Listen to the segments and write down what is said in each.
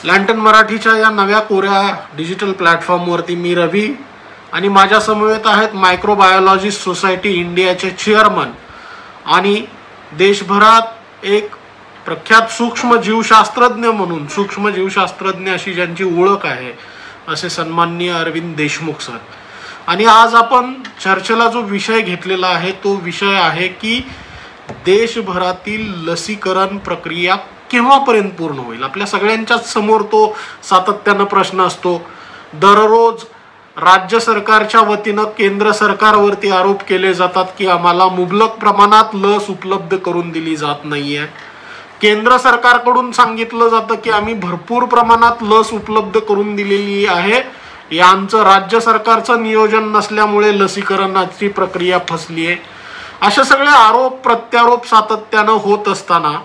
लँटन मराठीच्या या नव्या कोऱ्या डिजिटल प्लॅटफॉर्मवरती मी रवी आणि माझ्या समवेत आहेत मायक्रोबायोलॉजिस्ट सोसायटी इंडियाचे चेअरमन आणि देशभरात एक प्रख्यात सूक्ष्म जीवशास्त्रज्ञ म्हणून सूक्ष्म जीवशास्त्रज्ञ अशी ज्यांची ओळख आहे असे सन्माननीय अरविंद देशमुख सर. आणि आज आपण चर्चेला जो विषय घेतलेला आहे तो विषय आहे की देशभरातील लसीकरण प्रक्रिया केव्हापर्यंत पूर्ण होईल. आपल्या सगळ्यांच्याच समोर तो सातत्यानं प्रश्न असतो. दररोज राज्य सरकारच्या वतीनं केंद्र सरकारवरती आरोप केले जातात की आम्हाला मुबलक प्रमाणात लस उपलब्ध करून दिली जात नाहीये. केंद्र सरकारकडून सांगितलं जातं की आम्ही भरपूर प्रमाणात लस उपलब्ध करून दिलेली आहे, यांचं राज्य सरकारचं नियोजन नसल्यामुळे लसीकरणाची प्रक्रिया फसली आहे. असे सगळे आरोप प्रत्यारोप सातत्यानं होत असताना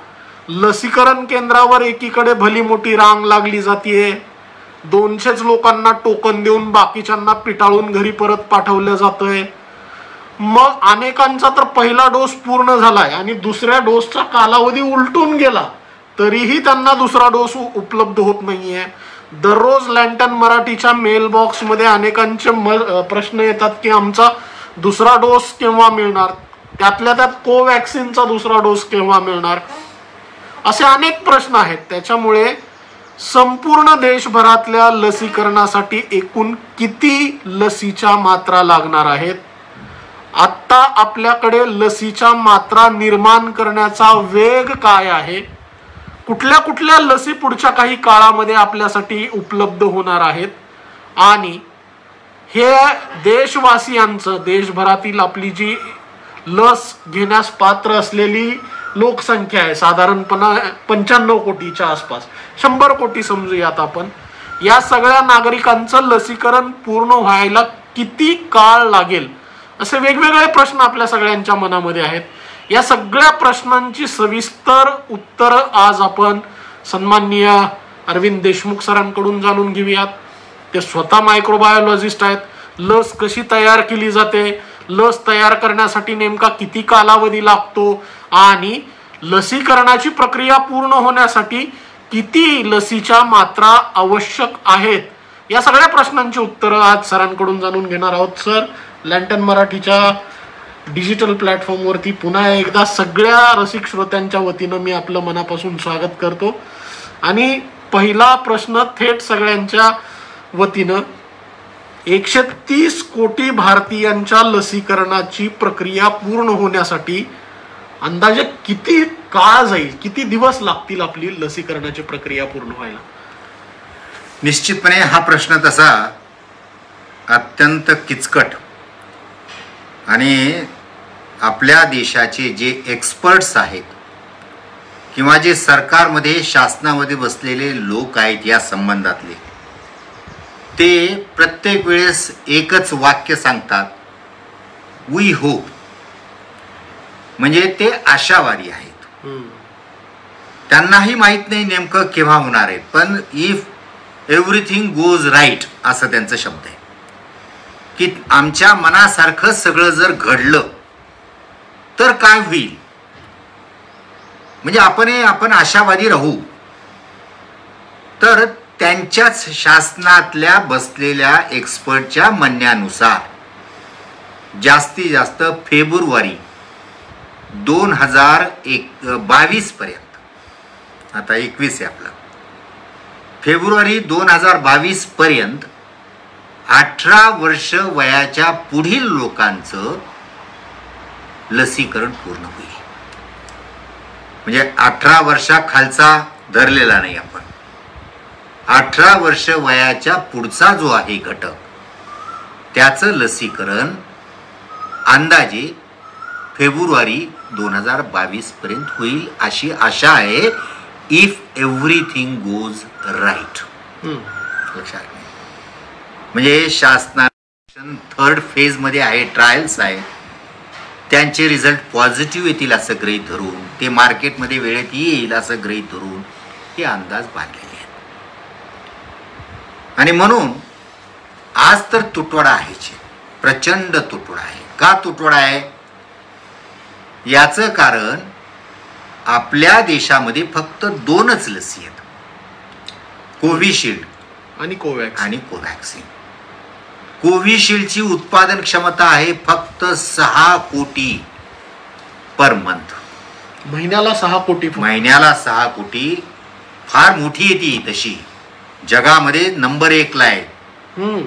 लसीकरण केंद्रावर एकीकडे भली मोठी रांग लागली जाते. 200 लोकांना टोकन देऊन बाकीच्यांना पिटाळून घरी परत पाठवलं जातंय. मग अनेकांचा तर पहिला डोस पूर्ण झालाय आणि दुसऱ्या डोसचा कालावधी उलटून गेला तरीही त्यांना दुसरा डोस उपलब्ध होत नाहीये. दररोज लँटन मराठीच्या मेल बॉक्स मध्ये अनेकांचे प्रश्न येतात की आमचा दुसरा डोस केव्हा मिळणार, त्यातल्या त्यात कोवॅक्सिनचा दुसरा डोस केव्हा मिळणार, असे अनेक प्रश्न आहेत. त्याच्यामुळे संपूर्ण देशभरातल्या लसीकरणासाठी एकूण किती लसीच्या मात्रा लागणार आहेत, आता आपल्याकडे लसीच्या मात्रा निर्माण करण्याचा वेग काय आहे, कुठल्या कुठल्या लसी पुढच्या काही काळामध्ये आपल्यासाठी उपलब्ध होणार आहेत आणि हे देशवासियांचं देशभरातील आपली जी लस घेण्यास पात्र असलेली लोकसंख्या आहे साधारणपणे 95 कोटीच्या आसपास, 100 कोटी समजूयात आपण, या सगळ्या नागरिकांचं लसीकरण पूर्ण व्हायला किती काळ लागेल असे वेगवेगळे प्रश्न आपल्या सगळ्यांच्या मनामध्ये आहेत. या सगळ्या प्रश्नांची सविस्तर उत्तर आज आपण सन्माननीय अरविंद देशमुख सरांकडून जाणून घेऊयात. ते स्वतः मायक्रोबायोलॉजिस्ट आहेत. लस कशी तयार केली जाते, लस तयार करण्यासाठी नेमका किती कालावधी लागतो आणि लसीकरणाची प्रक्रिया पूर्ण होण्यासाठी किती लसीच्या मात्रा आवश्यक आहेत, या सगळ्या प्रश्नांची उत्तरं आज सरांकडून जाणून घेणार आहोत. सर, लँटन मराठीच्या डिजिटल प्लॅटफॉर्मवरती पुन्हा एकदा सगळ्या रसिक श्रोत्यांच्या वतीनं मी आपलं मनापासून स्वागत करतो. आणि पहिला प्रश्न थेट सगळ्यांच्या वतीनं, 130 कोटी भारतीयांच्या लसीकरणाची प्रक्रिया पूर्ण होण्यासाठी अंदाजे किती काळ जाईल, किती दिवस लागतील आपली लसीकरणाची प्रक्रिया पूर्ण व्हायला? निश्चितपणे हा प्रश्न तसा अत्यंत किचकट आणि आपल्या देशाचे जे एक्सपर्ट्स आहेत किंवा जे सरकारमध्ये शासनामध्ये बसलेले लोक आहेत या संबंधातले, ते प्रत्येक वेळेस एकच वाक्य सांगतात, वी होप. म्हणजे ते आशावादी आहेत. त्यांनाही माहित नाही नेमकं केव्हा होणार आहे, पण इफ एव्हरीथिंग गोज राईट असं त्यांचं शब्द आहे की आमच्या मनासारखं सगळं जर घडलं तर काय होईल, म्हणजे आपण आशावादी राहू. तर त्यांच्याच शासनातल्या बसलेल्या एक्सपर्टच्या म्हणण्यानुसार जास्तीत जास्त फेब्रुवारी 2022 पर्यंत, आता 21 आहे आपला, फेब्रुवारी 2022 पर्यंत 18 वर्ष वयाच्या पुढील लोकांचं लसीकरण पूर्ण होईल. म्हणजे 18 वर्षाखालचा धरलेला नाही आपण, 18 वर्ष वयाच्या पुढचा जो आहे घटक त्याचं लसीकरण अंदाजे फेब्रुवारी 2022 पर्यंत होईल अशी आशा आहे, इफ एव्हरीथिंग गोज राईट. लक्षात घ्या. म्हणजे शासनाने 3rd फेज मध्ये आहे, ट्रायल्स आहे, त्यांचे रिझल्ट पॉझिटिव्ह येतील असं गृहीत धरून, ते मार्केटमध्ये वेळेत येईल असं गृहीत धरून हे अंदाज बांधलेले आहेत. आणि म्हणून आज तर तुटवडा आहे, प्रचंड तुटवडा आहे. का तुटवडा आहे? याचं कारण आपल्या देशामध्ये फक्त 2च लसी आहेत. कोविशिल्ड आणि कोवॅक्सिन. कोविशिल्डची उत्पादन क्षमता आहे फक्त 6 कोटी पर मंथ. महिन्याला 6 कोटी. महिन्याला 6 कोटी. फार मोठी आहे ती, तशी जगामध्ये नंबर 1 ला आहे.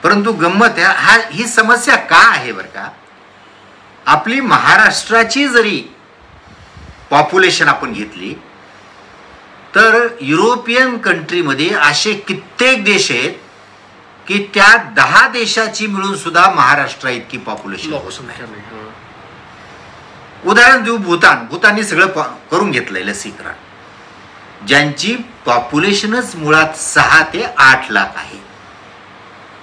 परंतु गंमत आहे, ही समस्या का आहे बरं का? आपली महाराष्ट्राची जरी पॉप्युलेशन आपण घेतली तर युरोपियन कंट्रीमध्ये असे कित्येक देश आहेत की त्या 10 देशाची मिळून सुद्धा महाराष्ट्र इतकी पॉप्युलेशन लोकसंख्या नाही. उदाहरण देऊ, भूताननी सगळं करून घेतलंय लसीकरण, ज्यांची पॉप्युलेशनच मुळात 6 ते 8 लाख आहे.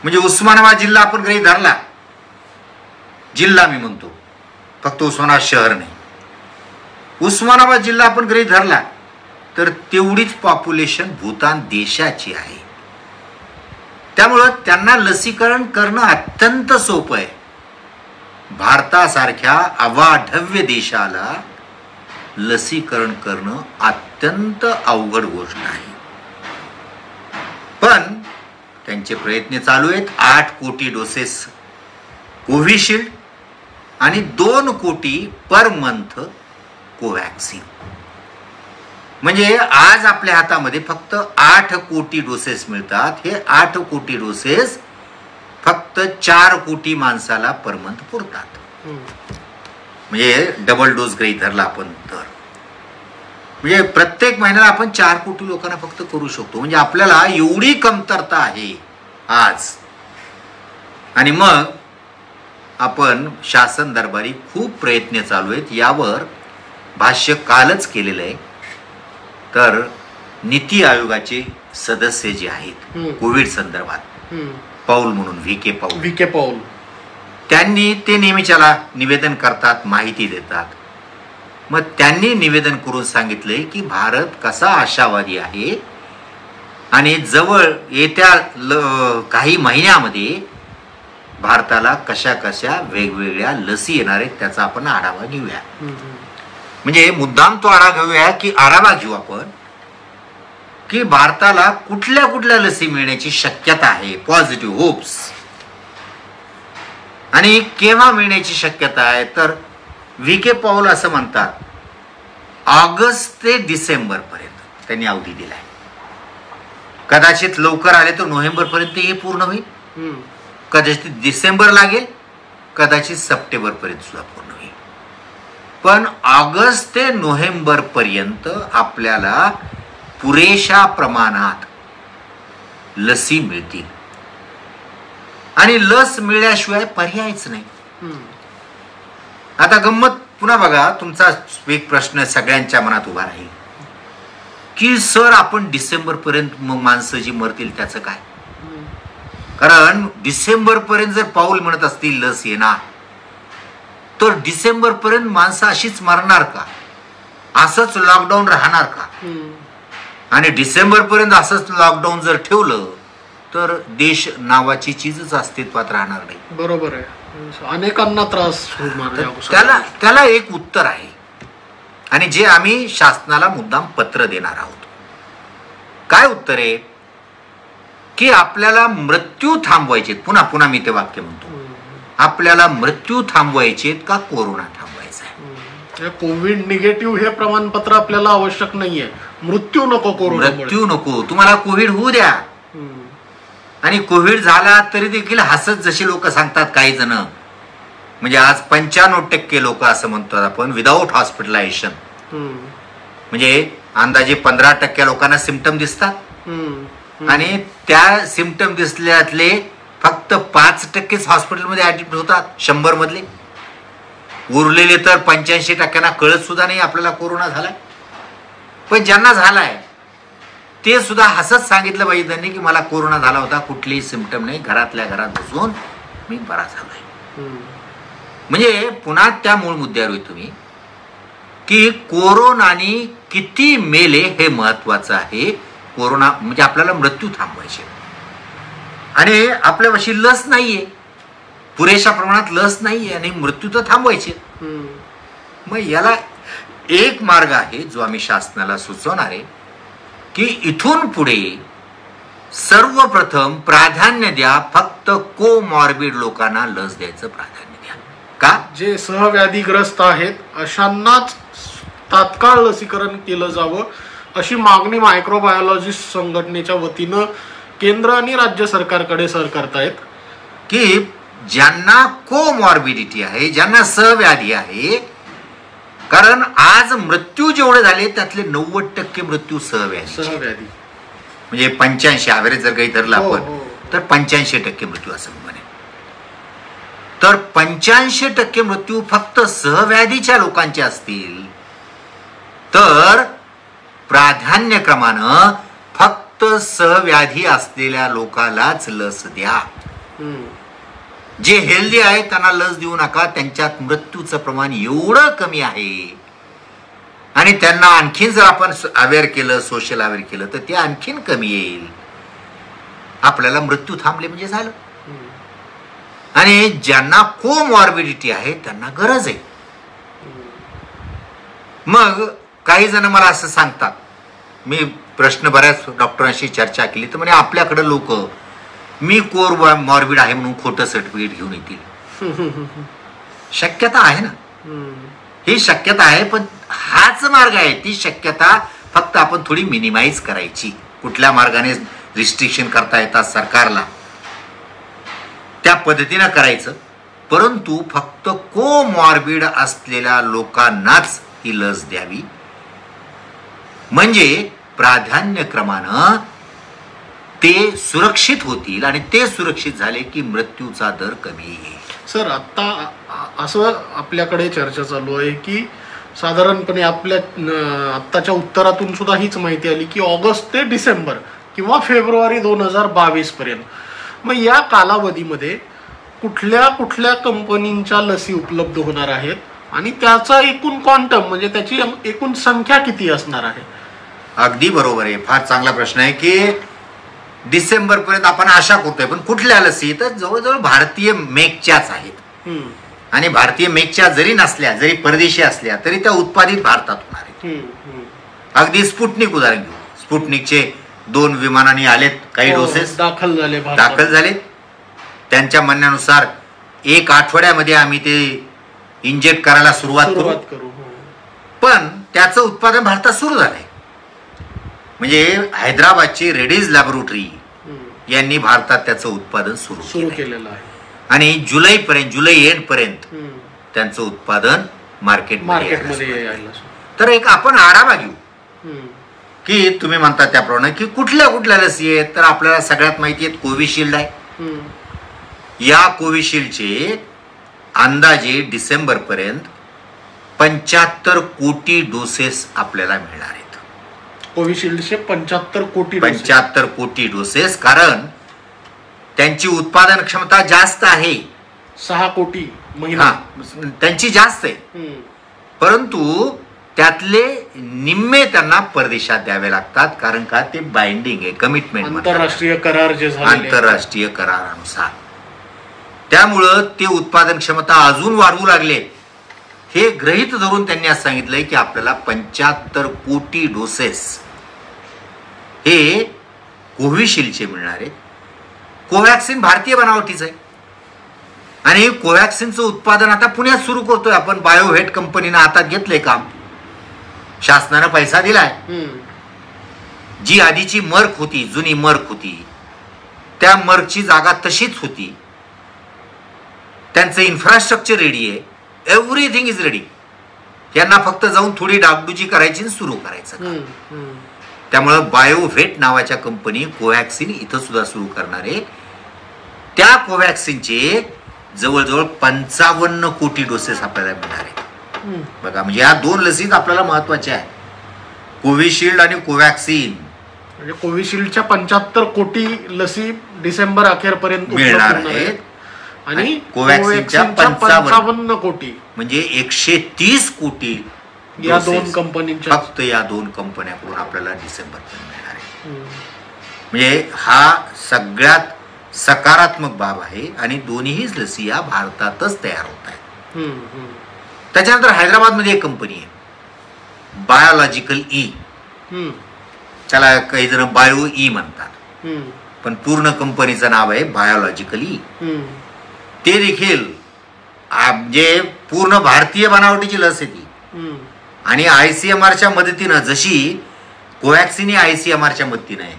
म्हणजे उस्मानाबाद जिल्हा आपण गृहीत धरला, जिल्हा मी म्हणतो, फक्त उस्मानाबाद शहर नाही, उस्मानाबाद जिल्हा आपण गृहीत धरला तर तेवढीच पॉप्युलेशन भूतान देशाची आहे. त्यामुळं त्यांना लसीकरण करणं अत्यंत सोपं आहे. भारतासारख्या अवाढव्य देशाला लसीकरण करणं अत्यंत अवघड गोष्ट आहे. पण त्यांचे प्रयत्न चालू आहेत. 8 कोटी डोसेस कोविशिल्ड आणि 2 कोटी पर मंथ कोवॅक्सिन. म्हणजे आज आपल्या हातामध्ये फक्त 8 कोटी डोसेस मिळतात. हे 8 कोटी डोसेस फक्त 4 कोटी माणसाला पर मंथ पुरतात. म्हणजे डबल डोस गृहीत धरला आपण तर, म्हणजे प्रत्येक महिन्याला आपण 4 कोटी लोकांना फक्त करू शकतो. म्हणजे आपल्याला एवढी कमतरता आहे आज. आणि मग आपण शासन दरबारी खूप प्रयत्न चालू आहेत. यावर भाष्य कालच केलेलं आहे. तर नीती आयोगाचे सदस्य जे आहेत कोविड संदर्भात, पौल म्हणून व्ही के पौल, त्यांनी ते नेहमीच्याला निवेदन करतात, माहिती देतात. मग त्यांनी निवेदन करून सांगितलंय की भारत कसा आशावादी आहे आणि जवळ येत्या काही महिन्यामध्ये भारताला कशा कशा वेगवेगळ्या लसी येणार आहेत त्याचा आपण आढावा घेऊया. म्हणजे मुद्दाम तो आढावा घेऊ आपण की भारताला कुठल्या कुठल्या लसी मिळण्याची शक्यता आहे, पॉझिटिव्ह होप्स, आणि केव्हा मिळण्याची शक्यता आहे. तर व्ही के पौल असं म्हणतात, ऑगस्ट ते डिसेंबर पर्यंत त्यांनी अवधी दिलाय. कदाचित लवकर आले तर नोव्हेंबर पर्यंत हे पूर्ण होईल, कदाचित डिसेंबर लागेल, कदाचित सप्टेंबर पर्यंत सुद्धा पूर्ण होईल. पण ऑगस्ट ते नोव्हेंबर पर्यंत आपल्याला पुरेशा प्रमाणात लसी मिळतील आणि लस मिळाल्याशिवाय पर्यायच नाही. आता गंमत पुन्हा बघा, तुमचा एक प्रश्न सगळ्यांच्या मनात उभा राहील की सर आपण डिसेंबर पर्यंत मग माणसं जी मरतील त्याचं काय? कारण डिसेंबर पर्यंत जर पाऊल म्हणत असतील लस येणार तर डिसेंबर पर्यंत माणसं अशीच मरणार का? असंच लॉकडाऊन राहणार का? आणि डिसेंबर पर्यंत असंच लॉकडाऊन जर ठेवलं तर देश नावाची चीजच अस्तित्वात राहणार नाही. बरोबर आहे. अनेकांना त्रास होणार. त्याला एक उत्तर आहे आणि जे आम्ही शासनाला मुद्दाम पत्र देणार आहोत. काय उत्तर आहे की आपल्याला मृत्यू थांबवायचे. पुन्हा पुन्हा मी ते वाक्य म्हणतो, आपल्याला मृत्यू थांबवायचे का कोरोना थांबवायचा आहे? कोविड निगेटिव्ह हे प्रमाणपत्र आपल्याला आवश्यक नाहीये. मृत्यू नको, कोरोना मृत्यू नको, तुम्हाला कोविड होऊ द्या. आणि कोविड झाला तरी देखील हसत जशी लोक सांगतात काही जण, म्हणजे आज 95% लोक असं म्हणतात आपण विदाऊट हॉस्पिटलायझेशन, म्हणजे अंदाजे 15% लोकांना सिम्पटम दिसतात आणि त्या सिम्पटम दिसल्यातले फक्त 5%च हॉस्पिटलमध्ये ऍडमिट होतात 100 मधले. उरलेले तर 85%ना कळत सुद्धा नाही आपल्याला कोरोना झालाय. पण ज्यांना झालाय ते सुद्धा हसत सांगितलं पाहिजे त्यांनी की मला कोरोना झाला होता, कुठलीही सिम्पटम नाही, घरातल्या घरात बसून मी बरा झालोय. म्हणजे पुन्हा त्या मूळ मुद्द्यावर येतो तुम्ही की कोरोनाने किती मेले हे महत्वाचं आहे. कोरोना म्हणजे आपल्याला मृत्यू थांबवायचे आणि आपल्यापाशी लस नाहीये, पुरेशा प्रमाणात लस नाहीये आणि मृत्यू तर थांबवायचे. मग याला एक मार्ग आहे जो आम्ही शासनाला सुचवणार आहे की इथून पुढे सर्वप्रथम प्राधान्य द्या फक्त कोमॉर्बिड लोकांना लस द्यायचं प्राधान्य द्या. का? जे सहव्याधीग्रस्त आहेत अशांनाच तात्काळ लसीकरण केलं जावं अशी मागणी मायक्रोबायोलॉजिस्ट संघटनेच्या वतीनं केंद्र आणि राज्य सरकारकडे करतायत. की ज्यांना कोमॉर्बिडिटी आहे, ज्यांना सहव्याधी आहे, कारण आज मृत्यू जेवढे झाले त्यातले 90% मृत्यू सहव्याधी, म्हणजे 85 ॲव्हरेज जर काही धरलं आपण तर 85% मृत्यू असं म्हणे. तर 85% मृत्यू फक्त सहव्याधीच्या लोकांचे असतील तर प्राधान्यक्रमानं फक्त सहव्याधी असलेल्या लोकांनाच लस द्या. जे हेल्दी आहेत त्यांना लस देऊ नका. त्यांच्यात मृत्यूचं प्रमाण एवढं कमी आहे आणि त्यांना आणखीन जर आपण अवेअर केलं, सोशल अवेअर केलं तर ते आणखीन कमी येईल. आपल्याला मृत्यू थांबले म्हणजे झालं. आणि ज्यांना कोमॉर्बिडिटी आहे त्यांना गरज आहे. मग काही जण मला असं सांगतात, मी प्रश्न बऱ्याच डॉक्टरांशी चर्चा केली तर म्हणे आपल्याकडे लोक मी कोमॉर्बिड आहे म्हणून खोटं सर्टिफिकेट घेऊन येतील. शक्यता आहे ना, ही शक्यता आहे, पण हाच मार्ग आहे. ती शक्यता फक्त आपण थोडी मिनिमाइज करायची. कुठल्या मार्गाने रिस्ट्रिक्शन करता येतात सरकारला त्या पद्धतीनं करायचं, परंतु फक्त कोमॉर्बिड असलेल्या लोकांनाच ही लस द्यावी. म्हणजे प्राधान्यक्रमानं ते सुरक्षित होतील आणि ते सुरक्षित झाले की मृत्यूचा दर कमी येईल. सर, आता असं आपल्याकडे चर्चा चालू आहे की साधारणपणे आपल्या आत्ताच्या उत्तरातून सुद्धा हीच माहिती आली की ऑगस्ट ते डिसेंबर किंवा फेब्रुवारी 2022 पर्यंत, मग या कालावधीमध्ये कुठल्या कुठल्या कंपनींच्या लसी उपलब्ध होणार आहेत आणि त्याचा एकूण क्वांटम म्हणजे त्याची एकूण संख्या किती असणार आहे? अगदी बरोबर आहे. फार चांगला प्रश्न आहे की डिसेंबर पर्यंत आपण आशा करतोय, पण कुठल्या लसी तर जवळजवळ भारतीय मेकच्याच आहेत. आणि भारतीय मेकच्या जरी नसल्या, जरी परदेशी असल्या तरी त्या उत्पादित भारतात होणार आहेत. अगदी स्पुटनिक उदाहरण घेऊ. स्पुटनिकचे 2 विमानांनी आलेत, काही डोसेस दाखल झाले. त्यांच्या म्हणण्यानुसार 1 आठवड्यामध्ये आम्ही ते इंजेक्ट करायला सुरुवात करू. पण त्याचं उत्पादन भारतात सुरू झालंय. म्हणजे हैदराबादची रेडीज लॅबोरेटरी यांनी भारतात त्याचं उत्पादन सुरू केलेलं आहे आणि जुलै एंड पर्यंत त्यांचं उत्पादन मार्केटमध्ये येईल. तर एक आपण आढावा घेऊ की तुम्ही म्हणता त्याप्रमाणे की कुठल्या कुठल्या लसी आहेत. तर आपल्याला सगळ्यात माहिती आहेत कोविशिल्ड आहे. या कोविशिल्डचे अंदाजे डिसेंबर पर्यंत 75 कोटी डोसेस आपल्याला मिळणार आहेत. कोविशिल्डचे 75 कोटी डोसेस, कारण त्यांची उत्पादन क्षमता जास्त आहे. 6 कोटी महिना त्यांची जास्त आहे, परंतु त्यातले निम्मे त्यांना परदेशात द्यावे लागतात. कारण का? ते बाइंडिंग आहे, कमिटमेंट, आंतरराष्ट्रीय करार जे झाले, आंतरराष्ट्रीय करारानुसार. त्यामुळं ते उत्पादन क्षमता अजून वाढवू लागले. हे गृहीत धरून त्यांनी असं सांगितलंय की आपल्याला 75 कोटी डोसेस हे कोविशिल्डचे मिळणार आहेत. कोव्हॅक्सिन भारतीय बनावटीच आहे आणि कोव्हॅक्सिनचं उत्पादन आता पुण्यात सुरू करतोय आपण. बायोव्हेट कंपनीनं हातात घेतलंय काम, शासनानं पैसा दिलाय. जी आधीची मर्क होती, जुनी मर्क होती, त्या मर्कची जागा तशीच होती. त्यांचं इन्फ्रास्ट्रक्चर रेडी आहे, एव्हरीथिंग इज रेडी. यांना फक्त जाऊन थोडी डागडुजी करायची आणि सुरू करायचं. त्यामुळं बायोव्हेट नावाच्या कंपनी कोव्हॅक्सिन इथं सुद्धा सुरू करणार आहे. त्या कोव्हॅक्सिनचे जवळजवळ 55 कोटी डोसेस आपल्याला मिळणार आहेत. बघा, म्हणजे या 2 लसीच आपल्याला महत्वाच्या आहेत, कोविशिल्ड आणि कोव्हॅक्सिन. म्हणजे कोविशिल्डच्या 75 कोटी लसी डिसेंबर अखेरपर्यंत मिळणार आहेत आणि कोव्हॅक्सिनच्या 55 कोटी म्हणजे 130 कोटी या 2 कंपनीच्या, फक्त या 2 कंपन्याकडून आपल्याला डिसेंबर मिळणार आहे. म्हणजे हा सगळ्यात सकारात्मक बाब आहे आणि दोन्ही लसी या भारतातच तयार होत आहेत. त्याच्यानंतर हैदराबादमध्ये एक कंपनी आहे बायोलॉजिकल ई, त्याला काही जण बायो ई म्हणतात, हम्म, पण पूर्ण कंपनीचं नाव आहे बायोलॉजिकल ई. हम्म, ते देखील जे पूर्ण भारतीय बनावटीची लस आहे ती. हम्म, आणि ICMRच्या मदतीनं, जशी कोवॅक्सिन ही ICMRच्या मदतीनं आहे,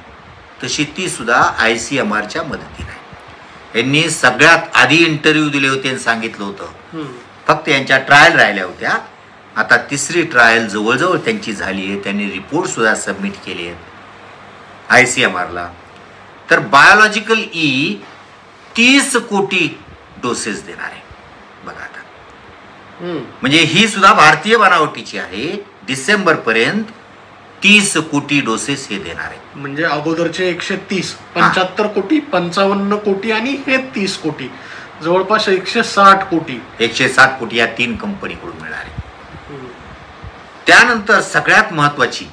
तशी ती सुद्धा ICMRच्या मदतीनं आहे. यांनी सगळ्यात आधी इंटरव्ह्यू दिले होते आणि सांगितलं होतं, हम्म, फक्त यांच्या ट्रायल राहिल्या होत्या. आता तिसरी ट्रायल जवळजवळ त्यांची झाली आहे. त्यांनी रिपोर्ट सुद्धा सबमिट केले आहेत ICMRला. तर बायोलॉजिकल ई 30 कोटी डोसेस देणार आहे. बघा आता, हम्म. म्हणजे ही सुद्धा भारतीय बनावटीची आहे. डिसेंबर पर्यंत 30 कोटी डोसेस हे देणार आहे. म्हणजे अगोदरचे 130, 75 कोटी, 55 कोटी आणि हे 30 कोटी, जवळपास 160 कोटी. 160 कोटी या 3 कंपनीकडून मिळणार आहे. हम्म, त्यानंतर सगळ्यात महत्वाची,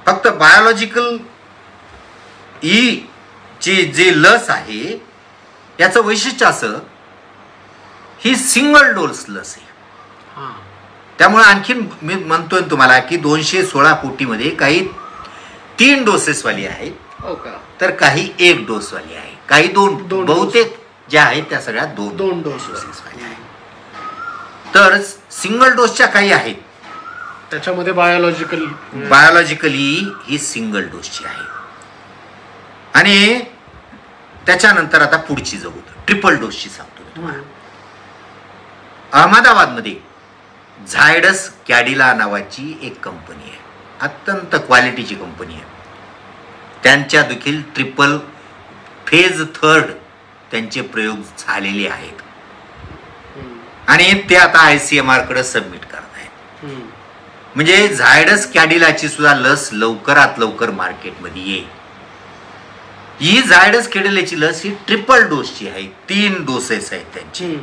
फक्त बायोलॉजिकल ई ची जे लस आहे याचं वैशिष्ट्य असं, ही सिंगल डोस लस आहे. हा. त्यामुळे आणखीन मी म्हणतोय तुम्हाला की 216 कोटीमध्ये काही 3 डोसेसवाली आहेत, हो का? तर काही 1 डोसवाली आहे, काही दोन बहुतेक ज्या आहेत त्या सगळ्या 2 डोसेसवाल्या आहेत. तर सिंगल डोसच्या काही आहेत, त्याच्यामध्ये बायोलॉजिकली ही सिंगल डोसची आहे. आणि त्याच्यानंतर आता पुढची जाऊ, ट्रिपल डोसची सांगतो मी तुम्हाला. अहमदाबादमध्ये झायडस कॅडिला नावाची एक कंपनी आहे, अत्यंत क्वालिटीची कंपनी आहे. त्यांच्या देखील ट्रिपल फेज 3 त्यांचे प्रयोग झालेले आहेत आणि ते आता ICMR कडे सबमिट करत आहेत. म्हणजे झायडस कॅडिलाची सुद्धा लस लवकरात लवकर मार्केटमध्ये येईल. ही झायडस कॅडिलाची लस ही ट्रिपल डोसची आहे, 3 डोसेस आहेत त्यांची.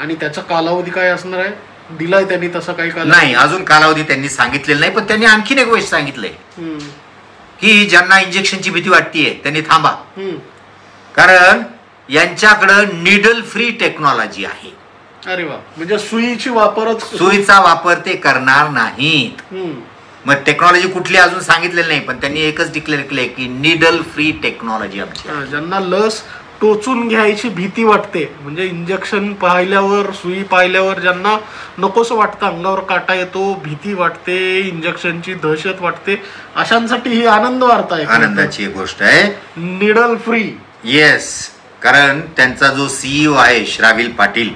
आणि त्याचा कालावधी काय असणार आहे? दिलाय त्यांनी तसा काही कालावधी? नाही, अजून कालावधी त्यांनी सांगितलेला नाही. पण त्यांनी आणखीन एक गोष्ट सांगितलंय की ज्यांना इंजेक्शनची भीती वाटतेय त्यांनी थांबा, कारण यांच्याकडं निडल फ्री टेक्नॉलॉजी आहे. अरे वा, म्हणजे सुईचा वापर ते करणार नाहीत. मग टेक्नॉलॉजी कुठली अजून सांगितलेली नाही, पण त्यांनी एकच डिक्लेअर केलंय की निडल फ्री टेक्नॉलॉजी आमची. ज्यांना लस टोचून घ्यायची भीती वाटते, म्हणजे इंजेक्शन पाहिल्यावर, सुई पाहिल्यावर ज्यांना नकोस वाटतं, अंगावर काटा येतो, भीती वाटते, इंजेक्शनची दहशत वाटते, अशांसाठी ही आनंद वार्ता आहे, आनंदाची गोष्ट आहे. Needle free. येस, कारण त्यांचा जो CEO आहे श्राविल पाटील,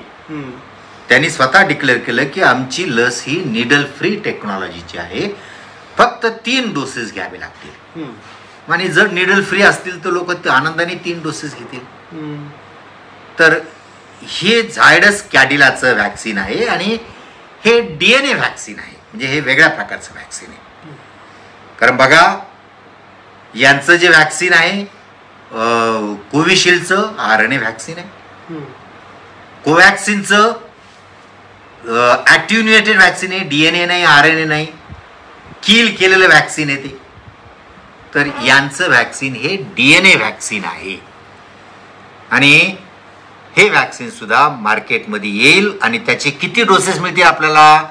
त्यांनी स्वतः डिक्लेअर केलं की आमची लस ही निडल फ्री टेक्नॉलॉजीची आहे, फक्त 3 डोसेस घ्यावे लागतील. आणि जर निडल फ्री असतील तर लोक आनंदाने 3 डोसेस घेतील. तर हे झायडस कॅडिलाचं व्हॅक्सिन आहे आणि हे DNA व्हॅक्सिन आहे, म्हणजे हे वेगळ्या प्रकारचं व्हॅक्सिन आहे. कारण बघा, यांचं जे व्हॅक्सिन आहे कोविशिल्डचं RNA व्हॅक्सिन आहे, कोवॅक्सिनचं ॲट्युन्युएटेड व्हॅक्सिन आहे, DNA नाही, RNA नाही, किल केलेलं व्हॅक्सिन आहे ते. तर यांचं व्हॅक्सिन हे DNA व्हॅक्सिन आहे आणि हे व्हॅक्सिन सुद्धा मार्केटमध्ये येईल. आणि त्याचे किती डोसेस मिळतील आपल्याला?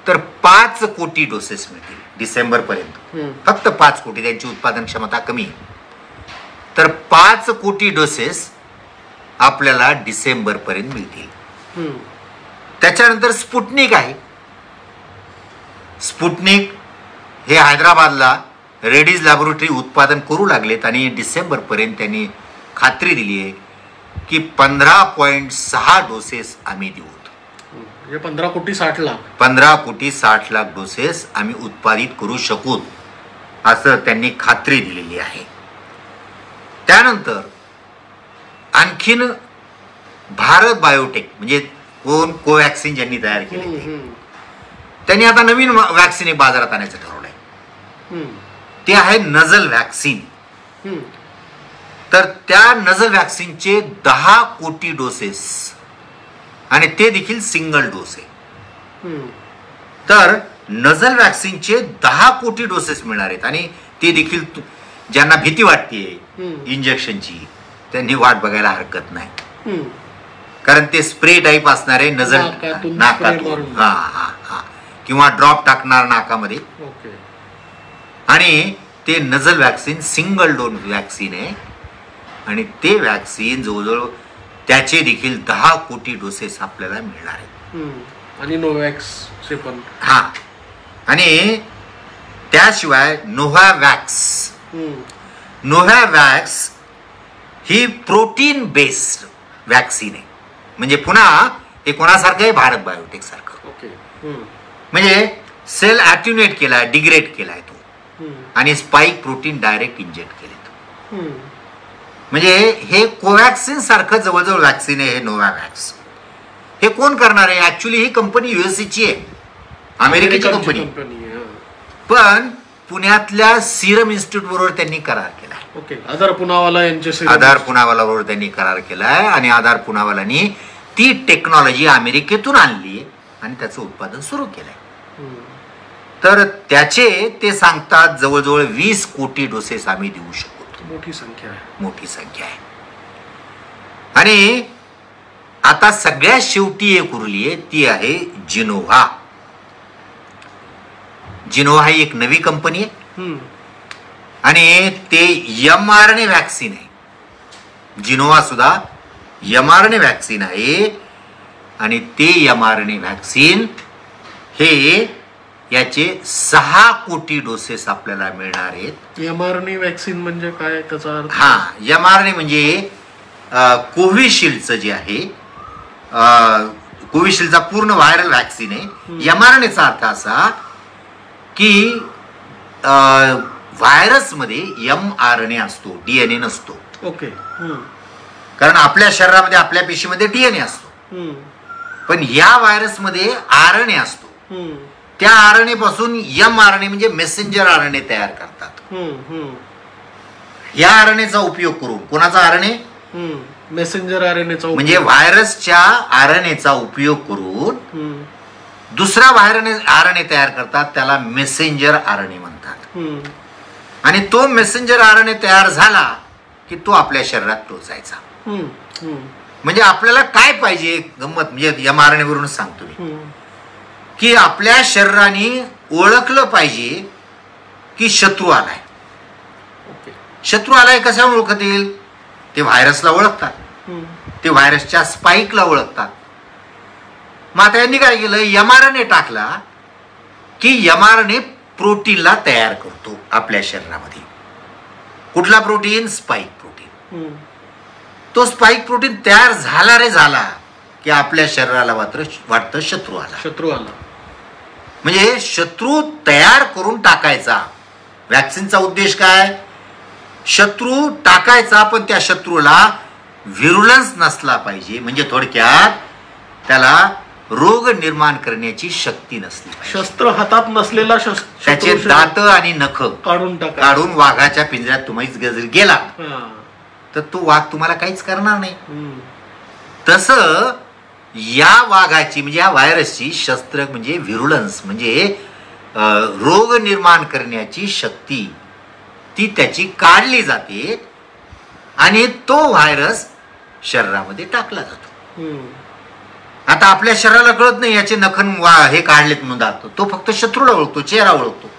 तर 5 कोटी डोसेस मिळतील डिसेंबर पर्यंत. फक्त 5 कोटी, त्यांची उत्पादन क्षमता कमी आहे. तर 5 कोटी डोसेस आपल्याला डिसेंबर पर्यंत मिळतील. त्याच्यानंतर स्पुटनिक आहे. स्पुटनिक हे हैदराबादला रेडीज लॅबोरेटरी उत्पादन करू लागलेत आणि डिसेंबर पर्यंत त्यांनी खात्री दिली आहे की 15.6 डोसेस आम्ही देऊ. म्हणजे 15 कोटी 60 लाख 15 कोटी 60 लाख डोसेस आम्ही उत्पादित करू शकू, असं त्यांनी खात्री दिलेली आहे. त्यानंतर आणखीन भारत बायोटेक, म्हणजे कोवॅक्सिन ज्यांनी तयार केले, त्यांनी आता नवीन व्हॅक्सिन बाजारात आणायचं ठरवलंय. ते आहे नझल व्हॅक्सिन. तर त्या नझल व्हॅक्सिनचे 10 कोटी डोसेस आणि ते देखील सिंगल डोस आहे. तर नझल व्हॅक्सिनचे 10 कोटी डोसेस मिळणार आहेत आणि ते देखील ज्यांना भीती वाटते इंजेक्शनची त्यांनी वाट बघायला हरकत नाही, कारण ते स्प्रे टाईप असणार आहे. नझल नाकातून किंवा ड्रॉप टाकणार नाकामध्ये. आणि ते nasal vaccine single dose vaccine आहे आणि ते वॅक्सिन जवळजवळ त्याचे देखील 10 कोटी डोसेस आपल्याला मिळणार आहेत. आणि नोव्हॅक्सचे पण. हा, आणि त्याशिवाय नोव्हावॅक्स ही प्रोटीन बेस्ड वॅक्सिन आहे. म्हणजे पुन्हा हे कोणासारखं आहे, भारत बायोटेक सारखं. ओके. म्हणजे सेल ॲट्युनेट केलाय, डिग्रेड केलाय तो आणि स्पाइक प्रोटीन डायरेक्ट इंजेक्ट केले. म्हणजे हे कोवॅक्सिन सारखं जवळजवळ वॅक्सिन आहे हे नोव्हावॅक्स. हे कोण करणार आहे? ऍक्च्युली ही कंपनी युएसएची आहे, अमेरिकेची कंपनी, पण पुण्यातल्या सिरम इन्स्टिट्यूट बरोबर त्यांनी करार केलाय. ओके. आधार पुनावाला यांचे आधार पुनावाला बरोबर त्यांनी करार केलाय आणि आधार पुनावालानी ती टेक्नॉलॉजी अमेरिकेतून आणली आणि त्याचं उत्पादन सुरू केलंय. तर त्याचे ते सांगतात जवळजवळ 20 कोटी डोसेस आम्ही देऊ शकतो. मोठी संख्या आहे. आणि आता सगळ्यात शेवटी एक उरली आहे, ती आहे जिनोव्हा. जिनोव्हा ही एक नवी कंपनी आहे आणि ते mRNA वॅक्सिन आहे. जिनोव्हा सुद्धा mRNA वॅक्सिन आहे आणि ते mRNA वॅक्सिन हे याचे 6 कोटी डोसेस आपल्याला मिळणार आहेत. mRNA वॅक्सिन म्हणजे काय त्याचा अर्थ? हा, mRNA म्हणजे कोविशिल्डचं जे आहे, कोविशिल्डचा पूर्ण व्हायरल वॅक्सिन आहे. mRNAचा अर्थ असा की व्हायरसमध्ये mRNA असतो, DNA नसतो. ओके. कारण आपल्या शरीरामध्ये, आपल्या पेशीमध्ये DNA असतो, पण या व्हायरसमध्ये RNA असतो. त्या RNA पासून mRNA म्हणजे मेसेंजर RNA तयार करतात. या RNAचा उपयोग करून, कोणाचा RNA? मेसेंजर RNAचा, म्हणजे व्हायरसच्या RNAचा उपयोग करून दुसरा RNA तयार करतात, त्याला मेसेंजर RNA म्हणतात. आणि तो मेसेंजर RNA तयार झाला की तो आपल्या शरीरात टोचायचा. म्हणजे आपल्याला काय पाहिजे, गंमत म्हणजे mRNA वरून सांगतो मी, की आपल्या शरीराने ओळखलं पाहिजे की शत्रू आलाय. शत्रू आलाय कशा ओळखतील? ते व्हायरसला ओळखतात, ते व्हायरसच्या स्पाइकला ओळखतात. मग आता यांनी काय केलं, mRNA टाकला की mRNA प्रोटीनला तयार करतो आपल्या शरीरामध्ये. कुठला प्रोटीन? Spike protein. तो स्पाइक प्रोटीन तयार झाला रे झाला की आपल्या शरीराला मात्र वाटतं शत्रू आला. म्हणजे शत्रू तयार करून टाकायचा. वॅक्सिनचा उद्देश काय? शत्रू टाकायचा, पण त्या शत्रूला व्हिरुलन्स नसला पाहिजे. म्हणजे थोडक्यात त्याला रोग निर्माण करण्याची शक्ती नसली पाहिजे. शस्त्र हातात नसलेला, त्याचे दात आणि नख काढून वाघाच्या पिंजऱ्यात तुम्ही जर गेला तर तो वाघ तुम्हाला काहीच करणार नाही. तसं या वाघाची म्हणजे या व्हायरसची शस्त्र म्हणजे व्हिरुलन्स म्हणजे रोग निर्माण करण्याची शक्ती, ती त्याची काढली जाते आणि तो व्हायरस शरीरामध्ये टाकला जातो. आता आपल्या शरीराला कळत नाही याचे नखन हे काढलेत म्हणून दात, तो फक्त शत्रूला ओळखतो, चेहरा ओळखतो.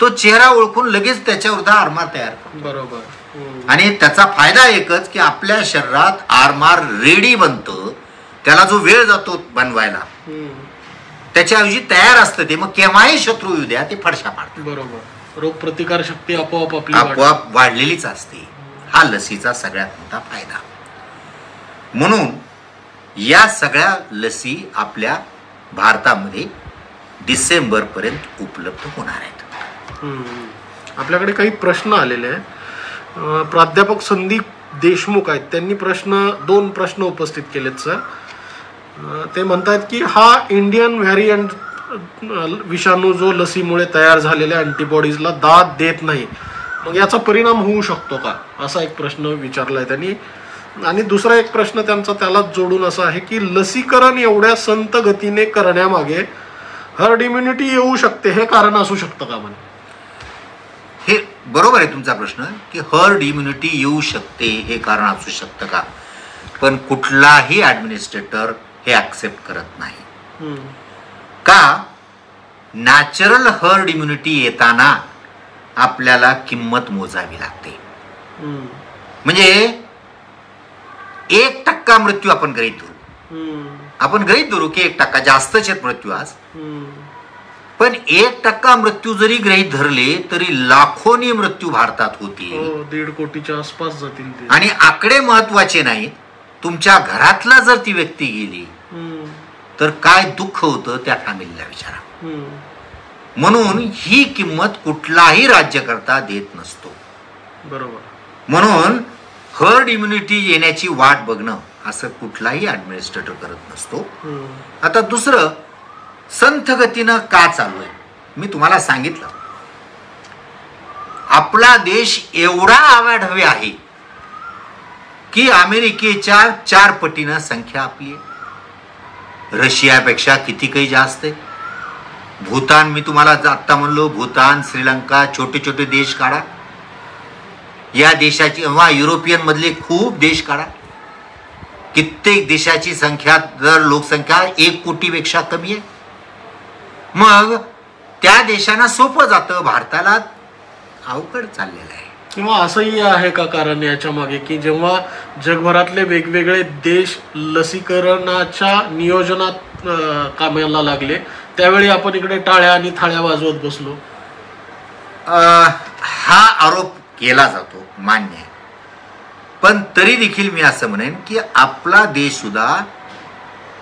तो चेहरा ओळखून लगेच त्याच्यावर आरमार तयार करतो. बरोबर. आणि त्याचा फायदा एकच की आपल्या शरीरात आरमार रेडी बनतं. त्याला जो वेळ जातो बनवायला, त्याच्याऐवजी तयार असतं ते. मग केव्हाही शत्रू येऊ द्या, ते फडशा मारतात. बरोबर. रोग प्रतिकार शक्ती आपोआप वाढलेलीच असते. हा लसीचा सगळ्यात मोठा फायदा. म्हणून या सगळ्या लसी आपल्या भारतामध्ये डिसेंबर पर्यंत उपलब्ध होणार आहेत. आपल्याकडे काही प्रश्न आलेले आहेत. प्राध्यापक संदीप देशमुख आहेत, त्यांनी 2 प्रश्न उपस्थित केलेत सर. ते म्हणतात की हा इंडियन व्हॅरियंट विषाणू जो लसीमुळे तयार झालेल्या अँटीबॉडीजला दाद देत नाही, मग याचा परिणाम होऊ शकतो का, असा एक प्रश्न विचारलाय त्यांनी. आणि दुसरा एक प्रश्न त्यांचा त्यालाच जोडून असा आहे की लसीकरण एवढ्या संत गतीने करण्यामागे हर्ड इम्युनिटी येऊ शकते, हे कारण असू शकतं का? म्हणे हे बरोबर आहे तुमचा प्रश्न की हर्ड इम्युनिटी येऊ शकते हे कारण असू शकतं का, पण कुठलाही ॲडमिनिस्ट्रेटर हे ॲक्सेप्ट करत नाही. का? नॅचरल हर्ड इम्युनिटी येताना आपल्याला किंमत मोजावी लागते. म्हणजे 1% मृत्यू आपण गृहीत धरू, आपण गृहीत धरू की 1% जास्तच आहेत मृत्यू आज, पण 1% मृत्यू जरी गृहीत धरले तरी लाखोनी मृत्यू भारतात होतील. 1.5 कोटीच्या आसपास जातील. आणि आकडे महत्वाचे नाहीत, तुमच्या घरातला जर ती व्यक्ती गेली तर काय दुःख होतं त्या फॅमिलीला विचारा. म्हणून ही किंमत कुठलाही राज्यकर्ता देत नसतो. बरोबर. म्हणून हर्ड इम्युनिटी येण्याची वाट बघणं असं कुठलाही ऍडमिनिस्ट्रेटर करत नसतो. आता दुसरं, संथ गतीनं का चालू आहे मी तुम्हाला सांगितलं. आपला देश एवढा आवाढव्य आहे की अमेरिकेच्या 4 पटीनं संख्या आपली आहे, रशियापेक्षा किती काही जास्त आहे. भूतान, मी तुम्हाला आता म्हणलो, भूतान, श्रीलंका, छोटे छोटे देश काढा, या देशाची किंवा युरोपियन मधले खूप देश काढा, कित्येक देशाची संख्या दर लोकसंख्या 1 कोटीपेक्षा कमी आहे. मग त्या देशांना सोपं जातं, भारताला अवघड चाललेलं आहे. किंवा असंही आहे का कारण याच्या मागे की जेव्हा जगभरातले वेगवेगळे देश लसीकरणाच्या नियोजनात कामाला लागले त्यावेळी आपण इकडे टाळ्या आणि थाळ्या वाजवत बसलो? हा आरोप केला जातो, मान्य आहे. पण तरी देखील मी असं म्हणेन की आपला देश सुद्धा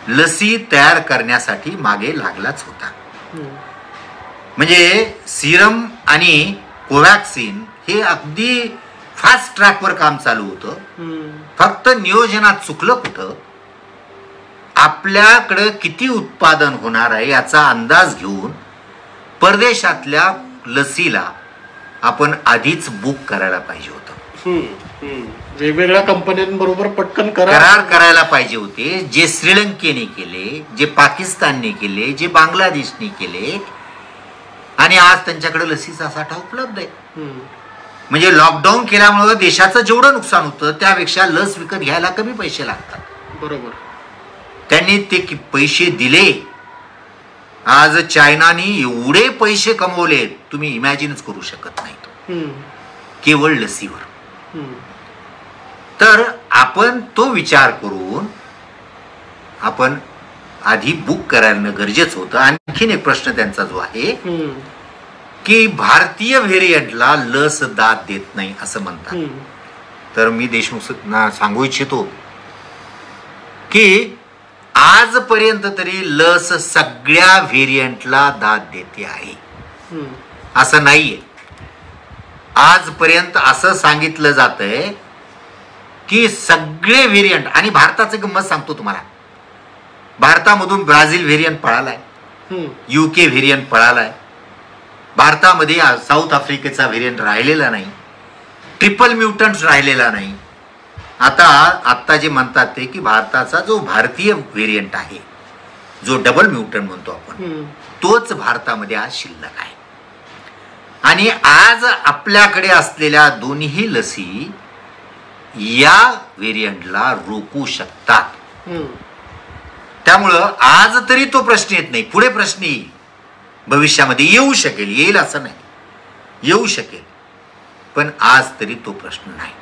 लसी तयार करण्यासाठी मागे लागलाच होता. म्हणजे सिरम आणि कोव्हॅक्सिन हे अगदी फास्ट ट्रॅकवर काम चालू होतं. फक्त नियोजनात चुकलं कुठं, आपल्याकडं किती उत्पादन होणार आहे याचा अंदाज घेऊन परदेशातल्या लसीला आपण आधीच बुक करायला पाहिजे होतं. वेगवेगळ्या कंपन्यांबरोबर पटकन करार करायला पाहिजे होते, जे श्रीलंकेने केले, जे पाकिस्तानने केले, जे बांगलादेशने केले, आणि आज त्यांच्याकडे लसीचा साठा उपलब्ध आहे. म्हणजे लॉकडाऊन केल्यामुळे देशाचं जेवढं नुकसान होतं त्यापेक्षा लस विकत घ्यायला कमी पैसे लागतात. बरोबर. त्यांनी ते पैसे दिले. आज चायनाने एवढे पैसे कमवले तुम्ही इमॅजिनच करू शकत नाही, केवळ लसीवर. तर आपण तो विचार करून आपण आधी बुक करायला गरजेचं होतं. आणखीन एक प्रश्न त्यांचा जो आहे की भारतीय व्हेरियंटला लस दाद देत नाही असं म्हणतात. तर मी देशमुखांना सांगू इच्छितो की आजपर्यंत तरी लस सगळ्या व्हेरियंटला दाद देते आहे असं नाहीये. आजपर्यंत असं सांगितलं जातंय की सगळे व्हेरियंट, आणि भारताचं गंमत सांगतो तुम्हाला, भारतामधून ब्राझील व्हेरियंट पळालाय, UK व्हेरियंट पळालाय, भारतामध्ये साऊथ आफ्रिकेचा व्हेरियंट राहिलेला नाही, ट्रिपल म्युटंट राहिलेला नाही. आता जे म्हणतात ते की भारताचा जो भारतीय व्हेरियंट आहे, जो डबल म्युटंट म्हणतो आपण, तोच भारतामध्ये आज शिल्लक आहे. आणि आज आपल्याकडे असलेल्या दोन्ही लसी या व्हेरियंटला रोखू शकतात. त्यामुळं आज तरी तो प्रश्न येत नाही, पुढे प्रश्न येईल, भविष्यामध्ये येऊ शकेल, येईल असं नाही, येऊ शकेल, पण आज तरी तो प्रश्न नाही.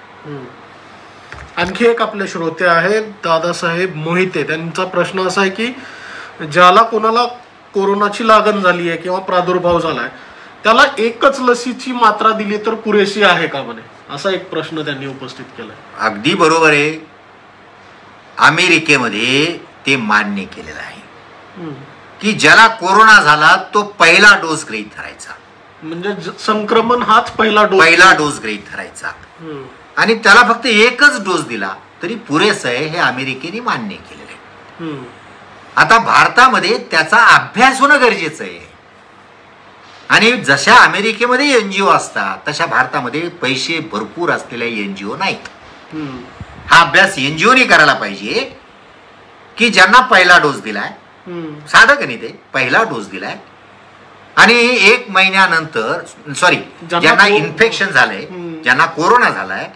आणखी एक आपले श्रोते आहेत दादासाहेब मोहिते, त्यांचा प्रश्न असा आहे की ज्याला कोणाला कोरोनाची लागण झाली आहे किंवा प्रादुर्भाव झालाय त्याला एकच लसीची मात्रा दिली तर पुरेशी आहे का म्हणे, असा एक प्रश्न त्यांनी उपस्थित केलाय. अगदी बरोबर आहे. अमेरिकेमध्ये ते मान्य केलेलं आहे की ज्याला कोरोना झाला तो पहिला डोस गृहीत धरायचा, म्हणजे संक्रमण हाच पहिला डोस गृहीत धरायचा, आणि त्याला फक्त एकच डोस दिला तरी पुरेसं आहे, हे अमेरिकेने मान्य केलेलं आहे. आता भारतामध्ये त्याचा अभ्यास होणं गरजेचं आहे. आणि जशा अमेरिकेमध्ये NGO असतात तशा भारतामध्ये पैसे भरपूर असलेल्या NGO नाहीत. हा अभ्यास NGOने करायला पाहिजे की ज्यांना पहिला डोस दिलाय, साधं गणित आहे, पहिला डोस दिलाय आणि 1 महिन्यानंतर, सॉरी, ज्यांना इन्फेक्शन झालंय, ज्यांना कोरोना झालाय,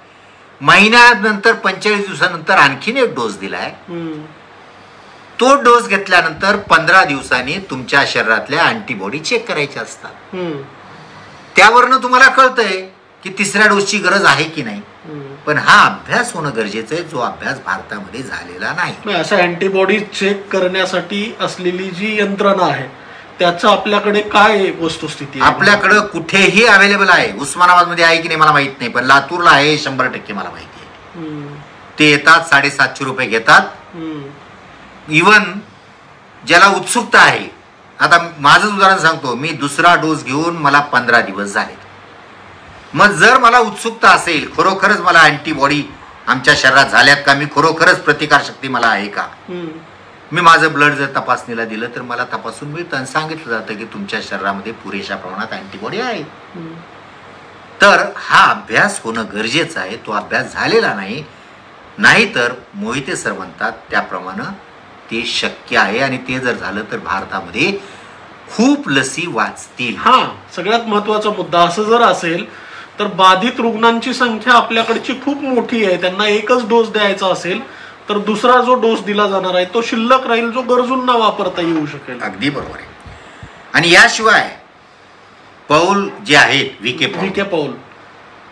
महिन्यानंतर 45 दिवसानंतर आणखीन एक डोस दिलाय, तो डोस घेतल्यानंतर 15 दिवसांनी तुमच्या शरीरातल्या अँटीबॉडी चेक करायच्या असतात. त्यावरनं तुम्हाला कळतंय की तिसऱ्या डोसची गरज आहे की नाही. पण हा अभ्यास होणं गरजेचं आहे, जो अभ्यास भारतामध्ये झालेला नाही. असं अँटीबॉडी चेक करण्यासाठी असलेली जी यंत्रणा आहे त्याचं आपल्याकडे काय वस्तुस्थिती आहे? आपल्याकडं कुठेही अवेलेबल आहे. उस्मानाबाद मध्ये आहे की नाही मला माहित नाही, पण लातूरला आहे 100% मला माहिती आहे. ते येतात, 750 घेतात. इवन ज्याला उत्सुकता आहे, आता माझंच उदाहरण सांगतो, मी दुसरा डोस घेऊन मला 15 दिवस झाले. मग जर मला उत्सुकता असेल, खरोखरच मला अँटीबॉडी आमच्या शरीरात झाल्यात का, मी खरोखरच प्रतिकारशक्ती मला आहे का, मी माझं ब्लड जर तपासणीला दिलं तर मला तपासून मिळतं आणि सांगितलं जातं की तुमच्या शरीरामध्ये पुरेशा प्रमाणात अँटीबॉडी आहे. तर हा अभ्यास होणं गरजेचं आहे. तो अभ्यास झालेला नाही. नाहीतर मोहिते सर म्हणतात त्याप्रमाणे ते शक्य आहे आणि ते जर झालं तर भारतामध्ये खूप लसी वाचतील. हा सगळ्यात महत्वाचा मुद्दा. असं जर असेल तर बाधित रुग्णांची संख्या आपल्याकडची खूप मोठी आहे. त्यांना एकच डोस द्यायचा असेल तर दुसरा जो डोस दिला जाणार आहे तो शिल्लक राहील, जो गरजूंना वापरता येऊ शकेल. अगदी बरोबर आहे. आणि याशिवाय पौल जे आहेत, व्ही.के. पौल,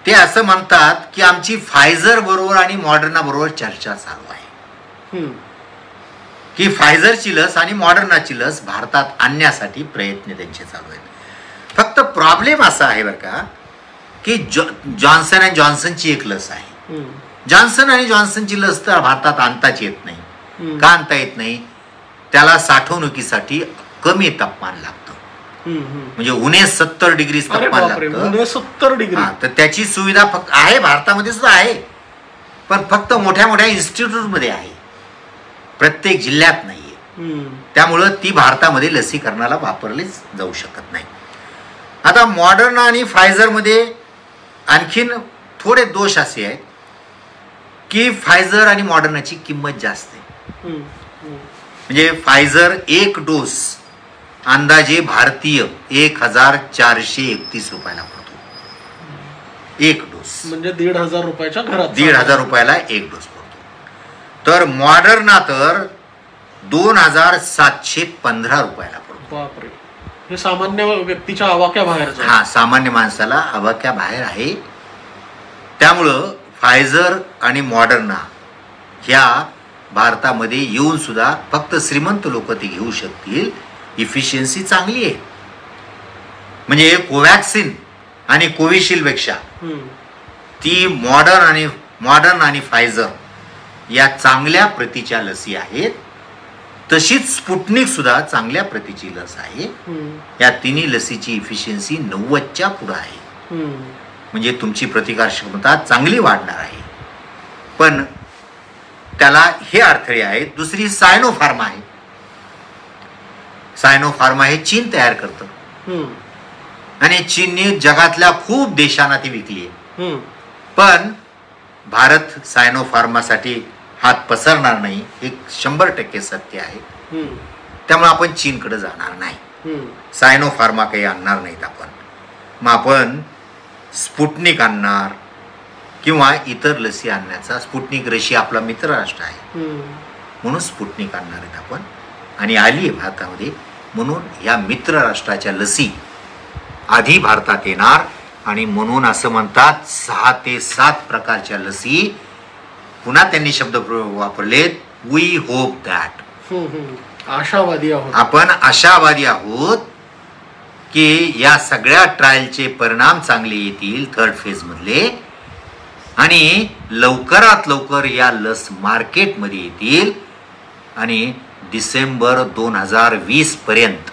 ते असं म्हणतात की आमची फायझर बरोबर आणि मॉडर्ना बरोबर चर्चा चालू आहे की फायझरची लस आणि मॉडर्नाची लस भारतात आणण्यासाठी प्रयत्न त्यांचे चालू आहेत. फक्त प्रॉब्लेम असा आहे बरं का की जॉन्सन अँड जॉन्सनची एक लस आहे. जॉन्सन आणि जॉन्सनची लस तर भारतात आणताच येत नाही. का आणता येत नाही? त्याला साठवणुकीसाठी कमी तापमान लागतं. म्हणजे उणे 70 डिग्री तापमान लागतं. 70 डिग्री. तर त्याची सुविधा फक्त आहे, भारतामध्ये सुद्धा आहे, पण फक्त मोठ्या मोठ्या इन्स्टिट्यूट मध्ये आहे, प्रत्येक जिल्ह्यात नाहीये. त्यामुळं ती भारतामध्ये लसीकरणाला वापरलीच जाऊ शकत नाही. आता मॉडर्ना आणि फायझर मध्ये आणखीन थोडे दोष असे आहेत की फायझर आणि मॉडर्नाची किंमत जास्त आहे. म्हणजे फायझर एक डोस अंदाजे भारतीय 1431 रुपयाला पडतो. एक डोस म्हणजे 1,500 रुपयाच्या घरात 1,500 रुपयाला एक डोस पडतो. तर मॉडर्ना तर 2,715 रुपयाला पडतो. बापरे, हे सामान्य व्यक्तीच्या आवाक्या बाहेर. हा, सामान्य माणसाला आवाक्या बाहेर आहे. त्यामुळं फायझर आणि मॉडर्ना ह्या भारतामध्ये येऊन सुद्धा फक्त श्रीमंत लोक ते घेऊ शकतील. इफिशियन्सी चांगली आहे. म्हणजे कोवॅक्सिन आणि कोविशिल्ड पेक्षा ती मॉडर्न आणि फायझर या चांगल्या प्रतीच्या लसी आहेत. तशीच स्पुटनिक सुद्धा चांगल्या प्रतीची लस आहे. या तिन्ही लसीची इफिशियन्सी 90च्या पुढे आहे. म्हणजे तुमची प्रतिकार क्षमता चांगली वाढणार आहे. पण त्याला हे अडथळे आहेत. दुसरी सायनोफार्मा आहे. सायनोफार्मा हे चीन तयार करतं आणि चीनने जगातल्या खूप देशांना ती विकली आहे. पण भारत सायनोफार्मासाठी हात पसरणार नाही, हे 100% सत्य आहे. त्यामुळे आपण चीनकडे जाणार नाही. सायनोफार्मा काही आणणार नाहीत आपण. मग आपण स्पुटनिक आणणार किंवा इतर लसी आणण्याचा. स्पुटनिक रशिया आपला मित्र राष्ट्र आहे म्हणून स्पुटनिक आणणार आहेत आपण, आणि आली आहे भारतामध्ये. म्हणून या मित्र राष्ट्राच्या लसी आधी भारतात येणार. आणि म्हणून असं म्हणतात 6 ते 7 प्रकारच्या लसी. पुन्हा त्यांनी शब्द वापरलेत, वी होप दॅट. आशावादी आहोत आपण, आशावादी आहोत की या सगळ्या ट्रायलचे परिणाम चांगले येतील 3rd फेज मधले, आणि लवकरात लवकर या लस मार्केटमध्ये येतील. आणि डिसेंबर 2020 पर्यंत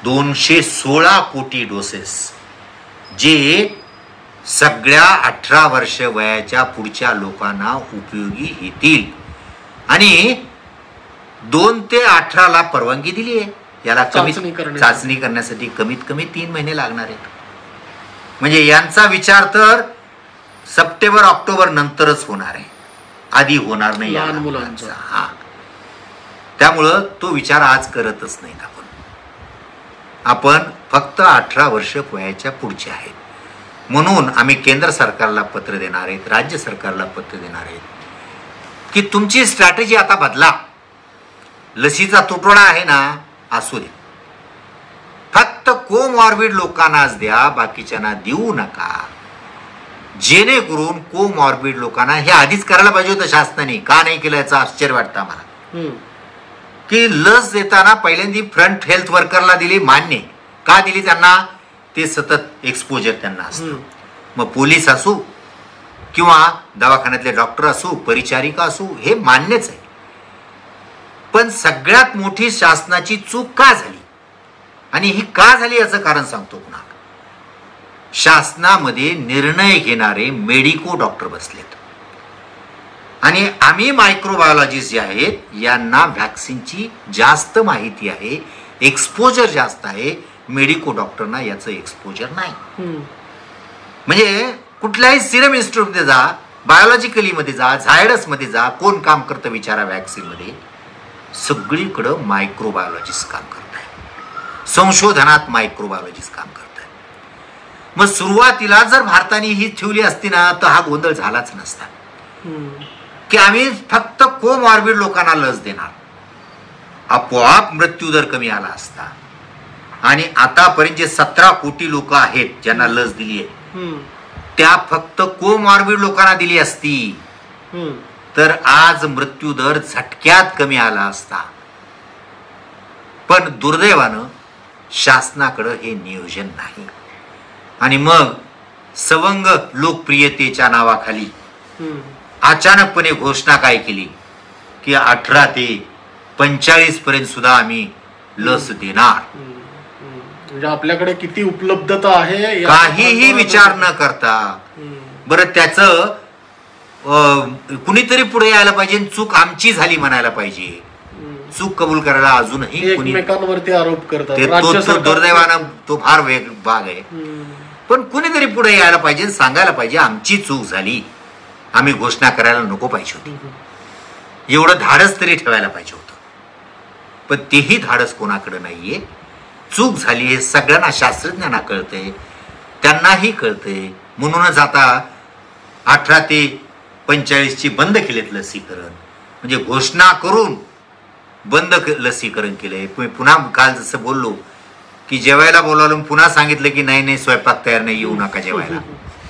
216 कोटी डोसेस जे सगळ्या 18 वर्ष वयाच्या पुढच्या लोकांना उपयोगी येतील. आणि 2 ते 18 परवानगी दिली आहे. याला चाचणी करण्यासाठी कमीत कमी 3 महिने लागणार आहेत. म्हणजे यांचा विचार तर सप्टेंबर-ऑक्टोबर नंतरच होणार आहे, आधी होणार नाही लहान मुलांचा. हा, त्यामुळं तो विचार आज करतच नाहीत आपण फक्त 18 वर्ष वयाच्या पुढचे आहेत. म्हणून आम्ही केंद्र सरकारला पत्र देणार आहेत, राज्य सरकारला पत्र देणार आहेत की तुमची स्ट्रॅटेजी आता बदला. लसीचा तुटवडा आहे ना, असू दे, फक्त फक्त कोमॉर्बिड लोकांनाच द्या, बाकीच्यांना देऊ नका, जेणेकरून कोमॉर्बिड लोकांना हे आधीच करायला पाहिजे होतं शासनाने. का नाही केलं याचं आश्चर्य वाटतं आम्हाला. की लस देताना पहिल्यांदा फ्रंट हेल्थ वर्करला दिली, मान्य. का दिली त्यांना? ते सतत एक्सपोजर त्यांना असतं. मग पोलीस असू किंवा दवाखान्यातले डॉक्टर असू, परिचारिका असू, हे मान्यच आहे. पण सगळ्यात मोठी शासनाची चूक का झाली आणि ही का झाली याचं कारण सांगतो पुन्हा. शासनामध्ये निर्णय घेणारे मेडिको डॉक्टर बसलेत आणि आम्ही मायक्रोबायोलॉजिस्ट जे आहेत यांना व्हॅक्सिनची जास्त माहिती आहे, एक्सपोजर जास्त आहे. मेडिको डॉक्टरना याचं एक्सपोजर नाही. म्हणजे कुठल्याही सिरम इन्स्टिट्यूटमध्ये जा, बायोलॉजिकली मध्ये जा, झायडस मध्ये जा, कोण काम करतं विचारा व्हॅक्सिन मध्ये? सगळीकडं मायक्रोबायोलॉजिस्ट काम करत आहे, संशोधनात मायक्रोबायोलॉजिस्ट काम करत आहे. मग सुरुवातीला जर भारताने ही ठेवली असती ना तर हा गोंधळ झालाच नसता की आम्ही फक्त कोमॉर्बिड लोकांना लस देणार, आपोआप मृत्यूदर कमी आला असता. आणि आतापर्यंत जे 17 कोटी लोक आहेत ज्यांना लस दिली आहे त्या फक्त कोमॉर्बिड लोकांना दिली असती तर आज मृत्यूदर झटक्यात कमी आला असता. पण दुर्दैवानं शासनाकडे हे नियोजन नाही आणि मग सवंग लोकप्रियतेच्या नावाखाली अचानकपणे घोषणा काय केली की 18 ते 45 पर्यंत सुद्धा आम्ही लस देणार. म्हणजे आपल्याकडे किती उपलब्धता आहे काहीही विचार न करता. बरं त्याचं कुणीतरी पुढे यायला पाहिजे, चूक आमची झाली म्हणायला पाहिजे. चूक कबूल करायला अजूनही एकमेकांवरती आरोप करतात. तो दुर्दैवानं तो फार वेग भाग आहे. पण कुणीतरी पुढे यायला पाहिजे, सांगायला पाहिजे आमची चूक झाली, आम्ही घोषणा करायला नको पाहिजे होती. एवढं धाडस तरी ठेवायला पाहिजे होतं. पण तेही धाडस कोणाकडे नाहीये. चूक झाली हे सगळ्यांना, शास्त्रज्ञांना कळतंय, त्यांनाही कळतंय. म्हणूनच आता 18 ते 45 बंद केलेत लसीकरण. म्हणजे घोषणा करून बंद लसीकरण केलंय. पुन्हा काल जसं बोललो की जेवायला बोलावलं, पुन्हा सांगितलं की नाही स्वयंपाक तयार नाही, येऊ नका जेवायला.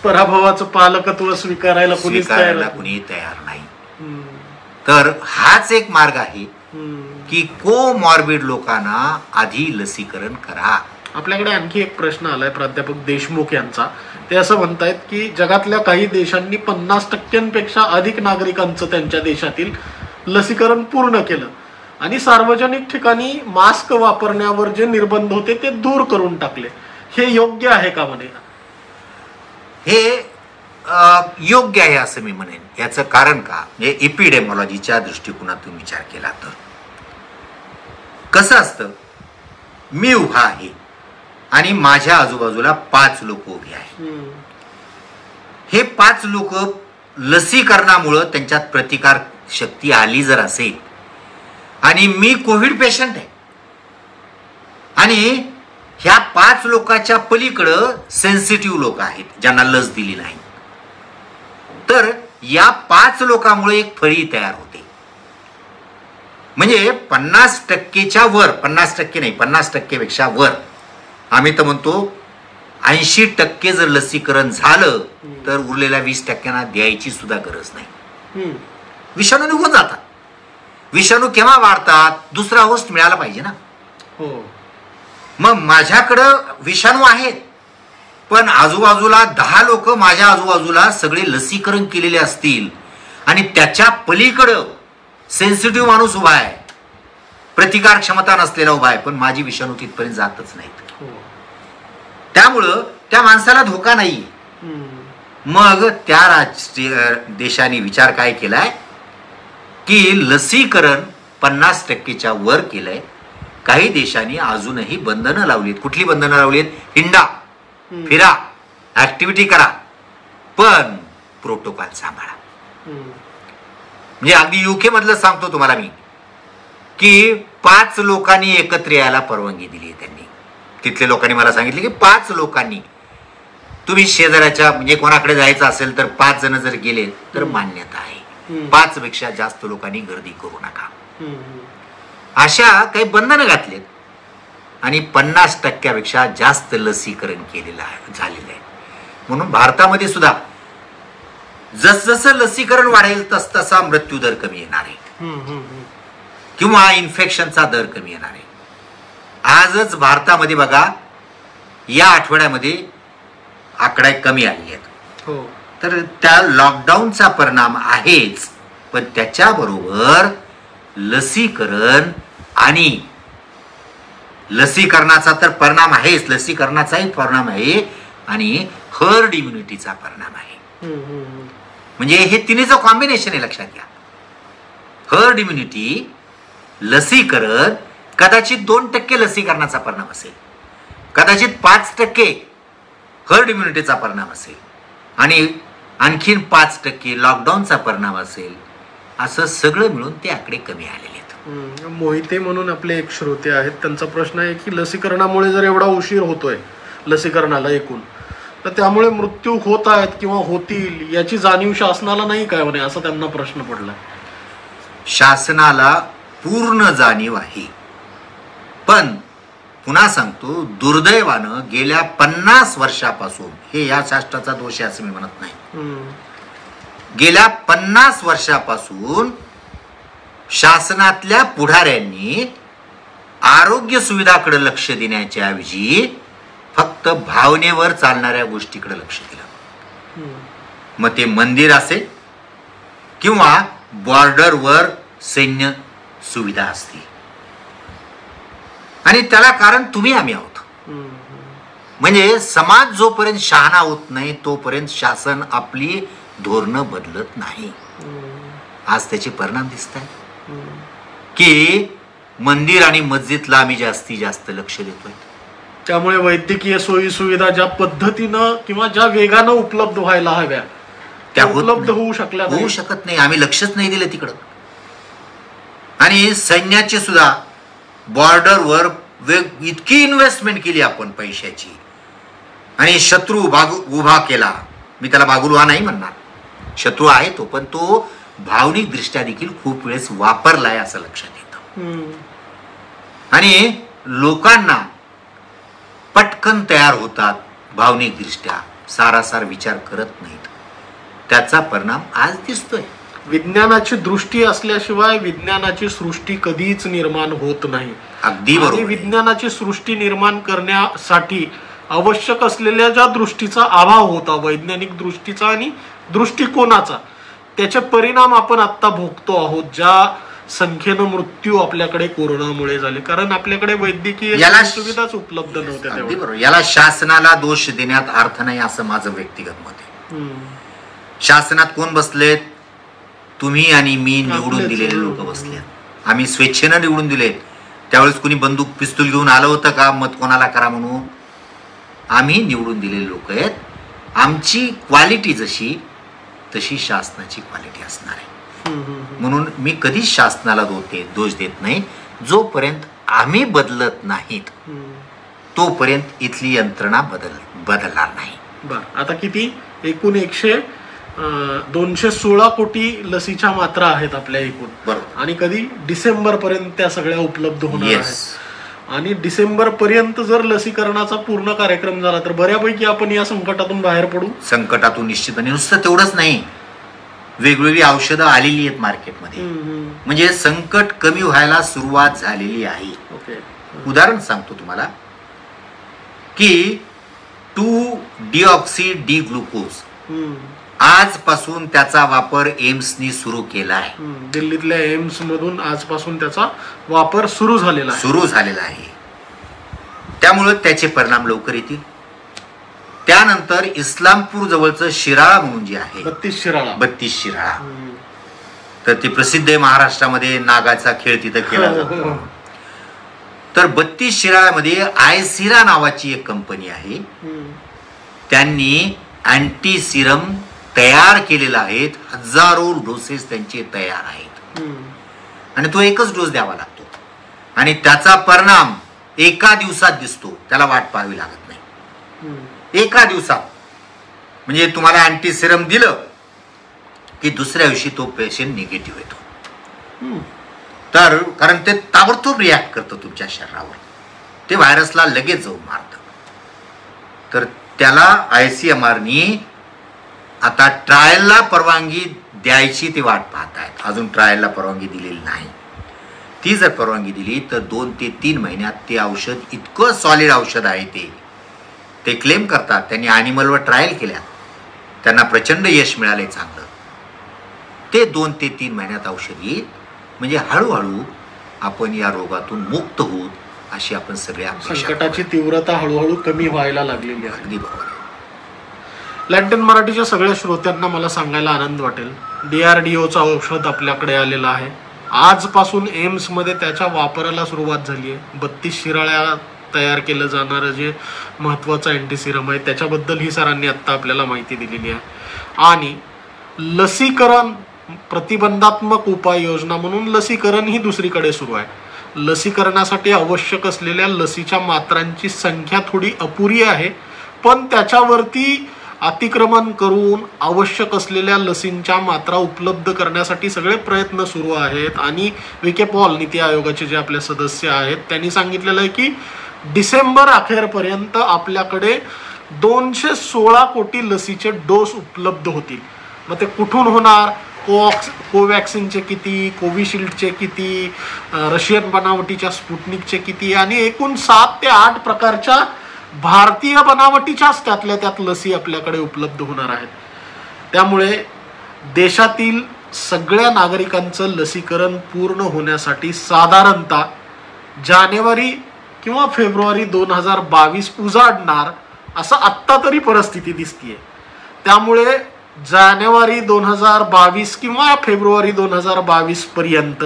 पराभवाचं पालकत्व स्वीकारायला कुणी तयार नाही. तर हाच एक मार्ग आहे की कोमॉर्बिड लोकांना आधी लसीकरण करा. आपल्याकडे आणखी एक प्रश्न आलाय प्राध्यापक देशमुख यांचा. ते असं म्हणतायत की जगातल्या काही देशांनी 50% अधिक नागरिकांचं त्यांच्या देशातील लसीकरण पूर्ण केलं आणि सार्वजनिक ठिकाणी मास्क वापरण्यावर जे निर्बंध होते ते दूर करून टाकले. हे योग्य आहे का म्हणे? हे योग्य आहे असं मी म्हणेन. याचं कारण का, म्हणजे एपिडेमॉलॉजीच्या दृष्टिकोनातून विचार केला तर कसं असतं, मी उभा आहे आणि माझ्या आजूबाजूला 5 लोक उभी आहेत. हे 5 लोक लसीकरणामुळं त्यांच्यात प्रतिकार शक्ती आली जर असेल आणि मी कोविड पेशंट आहे आणि ह्या 5 लोकांच्या पलीकडं सेन्सिटिव्ह लोक आहेत ज्यांना लस दिली नाही, तर या 5 लोकांमुळे एक फळी तयार होते. म्हणजे 50%च्या वर, 50% नाही 50% पेक्षा वर, आम्ही तर म्हणतो 80% जर लसीकरण झालं तर उरलेल्या 20%ना द्यायची सुद्धा गरज नाही. विषाणू निघून जातात. विषाणू केव्हा वाढतात? दुसरा होस्ट मिळाला पाहिजे ना. मग माझ्याकडं विषाणू आहेत पण आजूबाजूला 10 लोक माझ्या आजूबाजूला सगळे लसीकरण केलेले असतील आणि त्याच्या पलीकडं सेन्सिटिव्ह माणूस उभा आहे, प्रतिकार क्षमता नसलेला उभा आहे, पण माझी विषाणू तिथपर्यंत जातच नाहीत. त्यामुळं त्या माणसाला धोका नाही. मग त्या देशाने विचार काय केलाय की लसीकरण 50%च्या वर केलंय. काही देशांनी अजूनही बंधनं लावलीत. कुठली बंधनं लावलीत? हिंडा, फिरा, ऍक्टिव्हिटी करा, पण प्रोटोकॉल सांभाळा. म्हणजे अगदी युके मधलं सांगतो तुम्हाला मी की 5 लोकांनी एकत्र यायला परवानगी दिली त्यांनी. तिथल्या लोकांनी मला सांगितले की 5 लोकांनी, तुम्ही शेजाऱ्याच्या म्हणजे कोणाकडे जायचं असेल तर 5 जण जर गेले तर मान्यता आहे. 5 पेक्षा जास्त लोकांनी गर्दी करू नका. अशा काही बंधनं घातलेत. आणि 50% जास्त लसीकरण केलेलं झालेलं आहे. म्हणून भारतामध्ये सुद्धा जसजसं लसीकरण वाढेल तसतसा मृत्यू दर कमी येणार आहे किंवा इन्फेक्शनचा दर कमी येणार आहे. आजच भारतामध्ये बघा या आठवड्यामध्ये आकडे कमी आले आहेत. तर त्या लॉकडाऊनचा परिणाम आहेच, पण त्याच्याबरोबर लसीकरण आणि लसीकरणाचा तर परिणाम आहेच, लसीकरणाचाही परिणाम आहे आणि हर्ड इम्युनिटीचा परिणाम आहे. म्हणजे हे तिन्हीचं कॉम्बिनेशन आहे, लक्षात घ्या. हर्ड इम्युनिटी, लसीकरण, कदाचित 2% लसीकरणाचा परिणाम असेल, कदाचित 5% हर्ड इम्युनिटीचा परिणाम असेल आणि आणखीन 5% लॉकडाऊनचा परिणाम असेल. असं सगळं मिळून ते आकडे कमी आलेले आहेत. मोहिते म्हणून आपले एक श्रोते आहेत, त्यांचा प्रश्न आहे की लसीकरणामुळे जर एवढा उशीर होतोय लसीकरणाला एकूण, तर त्यामुळे मृत्यू होत आहेत किंवा होतील याची जाणीव शासनाला नाही काय म्हणे, असा त्यांना प्रश्न पडला. शासनाला पूर्ण जाणीव आहे, पण पुन्हा सांगतो, दुर्दैवानं गेल्या 50 वर्षापासून, हे या शास्त्राचा दोष आहे असं मी म्हणत नाही, गेल्या 50 वर्षापासून शासनातल्या पुढाऱ्यांनी आरोग्य सुविधाकडे लक्ष देण्याच्या ऐवजी फक्त भावनेवर चालणाऱ्या गोष्टीकडे लक्ष दिलं. मग ते मंदिर असेल किंवा बॉर्डरवर सैन्य सुविधा असते, आणि त्याला कारण तुम्ही आम्ही आहोत. म्हणजे समाज जोपर्यंत शहाणा होत नाही तोपर्यंत शासन आपली धोरणं बदलत नाही. आज त्याचे परिणाम दिसत आहेत की मंदिर आणि मस्जिदला आम्ही जास्तीत जास्त लक्ष देतोय. त्यामुळे वैद्यकीय सोयी सुविधा ज्या पद्धतीनं किंवा ज्या वेगानं उपलब्ध व्हायला हव्या त्या उपलब्ध होऊ शकत नाही. आम्ही लक्षच नाही दिलं तिकडं. आणि सैन्याची सुद्धा बॉर्डरवर इतकी इन्व्हेस्टमेंट केली आपण पैशाची, आणि शत्रू उभा केला. मी त्याला बागुलवा नाही म्हणणार, शत्रू आहे तो, पण तो भावनिक दृष्ट्या देखील खूप वेळेस वापरलाय असं लक्षात येतं. आणि लोकांना पटकन तयार होतात भावनिक दृष्ट्या, सारासार विचार करत नाहीत. त्याचा परिणाम आज दिसतोय. विज्ञानाची दृष्टी असल्याशिवाय विज्ञानाची सृष्टी कधीच निर्माण होत नाही. अगदी बरोबर. विज्ञानाची सृष्टी निर्माण करण्यासाठी आवश्यक असलेल्या ज्या दृष्टीचा अभाव होता, वैज्ञानिक दृष्टीचा आणि दृष्टिकोनाचा, त्याचे परिणाम आपण आता भोगतो आहोत. ज्या संख्येनं मृत्यू आपल्याकडे कोरोनामुळे झाले, कारण आपल्याकडे वैद्यकीय सुविधाच उपलब्ध नव्हत्या. याला शासनाला दोष देण्यात अर्थ नाही असं माझं व्यक्तिगत मत आहे. शासनात कोण बसलेत? तुम्ही आणि मी निवडून दिलेले लोक बसले. आम्ही स्वेच्छेनं निवडून दिलेत. त्यावेळेस कोणी बंदूक पिस्तूल घेऊन आलं होतं का मत कोणाला करा म्हणून? आम्ही निवडून दिलेले लोक आहेत. आमची क्वालिटी जशी तशी शासनाची क्वालिटी असणार आहे. म्हणून मी कधीच शासनाला दोष देत नाही. जोपर्यंत आम्ही बदलत नाहीत तोपर्यंत इथली यंत्रणा बदलणार नाही. बरं, आता किती एकूण 216 कोटी लसीच्या मात्रा आहेत आपल्या एकूण. बरोबर. आणि कधी डिसेंबर पर्यंत त्या सगळ्या उपलब्ध होणार आहेत. आणि डिसेंबर पर्यंत जर लसीकरणाचा पूर्ण कार्यक्रम झाला तर बऱ्यापैकी आपण या संकटातून बाहेर पडू. संकटातून निश्चितपणे. नुसतं तेवढंच नाही, वेगवेगळी औषधं आलेली आहेत मार्केटमध्ये. म्हणजे संकट कमी व्हायला सुरुवात झालेली आहे. उदाहरण सांगतो तुम्हाला की 2-डिऑक्सी-डी-ग्लुकोज आजपासून त्याचा वापर एम्सनी सुरू केला आहे. दिल्लीतल्या एम्स मधून आजपासून त्याचा वापर सुरू झालेला आहे. त्यामुळे त्याचे परिणाम लवकर येतील. त्यानंतर इस्लामपूर जवळचं शिराळा म्हणून जे आहे, 32 शिराळा, तर ती प्रसिद्ध आहे महाराष्ट्रामध्ये. नागाचा खेळ तिथं केला जातो. तर 32 शिराळ्यामध्ये आयसिरा नावाची एक कंपनी आहे. त्यांनी अँटी सिरम तयार केलेला आहेत. हजारो डोसेस त्यांचे तयार आहेत आणि तो एकच डोस द्यावा लागतो आणि त्याचा परिणाम एका दिवसात दिसतो. त्याला वाट पाहावी लागत नाही. एका दिवसात म्हणजे तुम्हाला अँटी सिरम दिलं की दुसऱ्या दिवशी तो पेशंट निगेटिव्ह येतो. तर कारण ते ताबडतोब रिॲक्ट करतं तुमच्या शरीरावर. ते व्हायरसला लगेच जाऊन मारतं. तर त्याला ICMRनी आता ट्रायलला परवानगी द्यायची ते वाट पाहत आहेत. अजून ट्रायलला परवानगी दिलेली नाही. ती जर परवानगी दिली तर 2 ते 3 महिन्यात ते औषध इतकं सॉलिड औषध आहे ते क्लेम करतात. त्यांनी ॲनिमलवर ट्रायल केल्या, त्यांना प्रचंड यश मिळाले चांगलं. ते 2 ते 3 महिन्यात औषध येईल. म्हणजे हळूहळू आपण या रोगातून मुक्त होऊ अशी आपण सगळ्या संकटाची तीव्रता हळूहळू कमी व्हायला लागलेली आहे. अगदी बरोबर. लँटन मराठीच्या सगळ्या श्रोत्यांना मला सांगायला आनंद वाटेल, DRDOचं औषध आपल्याकडे आलेलं आहे. आजपासून एम्समध्ये त्याच्या वापराला सुरुवात झाली आहे. 32 शिराळ्या तयार केलं जाणारं जे महत्त्वाचं अँटीसिरम आहे त्याच्याबद्दल ही सरांनी आत्ता आपल्याला माहिती दिलेली आहे. आणि लसीकरण प्रतिबंधात्मक उपाययोजना म्हणून लसीकरण ही दुसरीकडे सुरू आहे. लसीकरणासाठी आवश्यक असलेल्या लसीच्या मात्रांची संख्या थोडी अपुरी आहे, पण त्याच्यावरती अतिक्रमण करून आवश्यक असलेल्या लसींच्या मात्रा उपलब्ध करण्यासाठी सगळे प्रयत्न सुरू आहेत. आणि विके पॉल नीती आयोगाचे जे आपले सदस्य आहेत त्यांनी सांगितलेलं आहे की डिसेंबर अखेरपर्यंत आपल्याकडे 216 कोटी लसीचे डोस उपलब्ध होतील. मग ते कुठून होणार? कोवॅक्सिनचे किती, कोविशिल्डचे किती, रशियन बनावटीच्या स्पुटनिकचे किती, आणि एकूण 7 ते 8 प्रकारच्या भारतीय बनावटीच्याच त्यात लसी आपल्याकडे उपलब्ध होणार आहेत. त्यामुळे देशातील सगळ्या नागरिकांचं लसीकरण पूर्ण होण्यासाठी साधारणतः जानेवारी किंवा फेब्रुवारी 2022 उजाडणार असं आत्ता तरी परिस्थिती दिसतीये. त्यामुळे जानेवारी 2022 किंवा फेब्रुवारी 2022 पर्यंत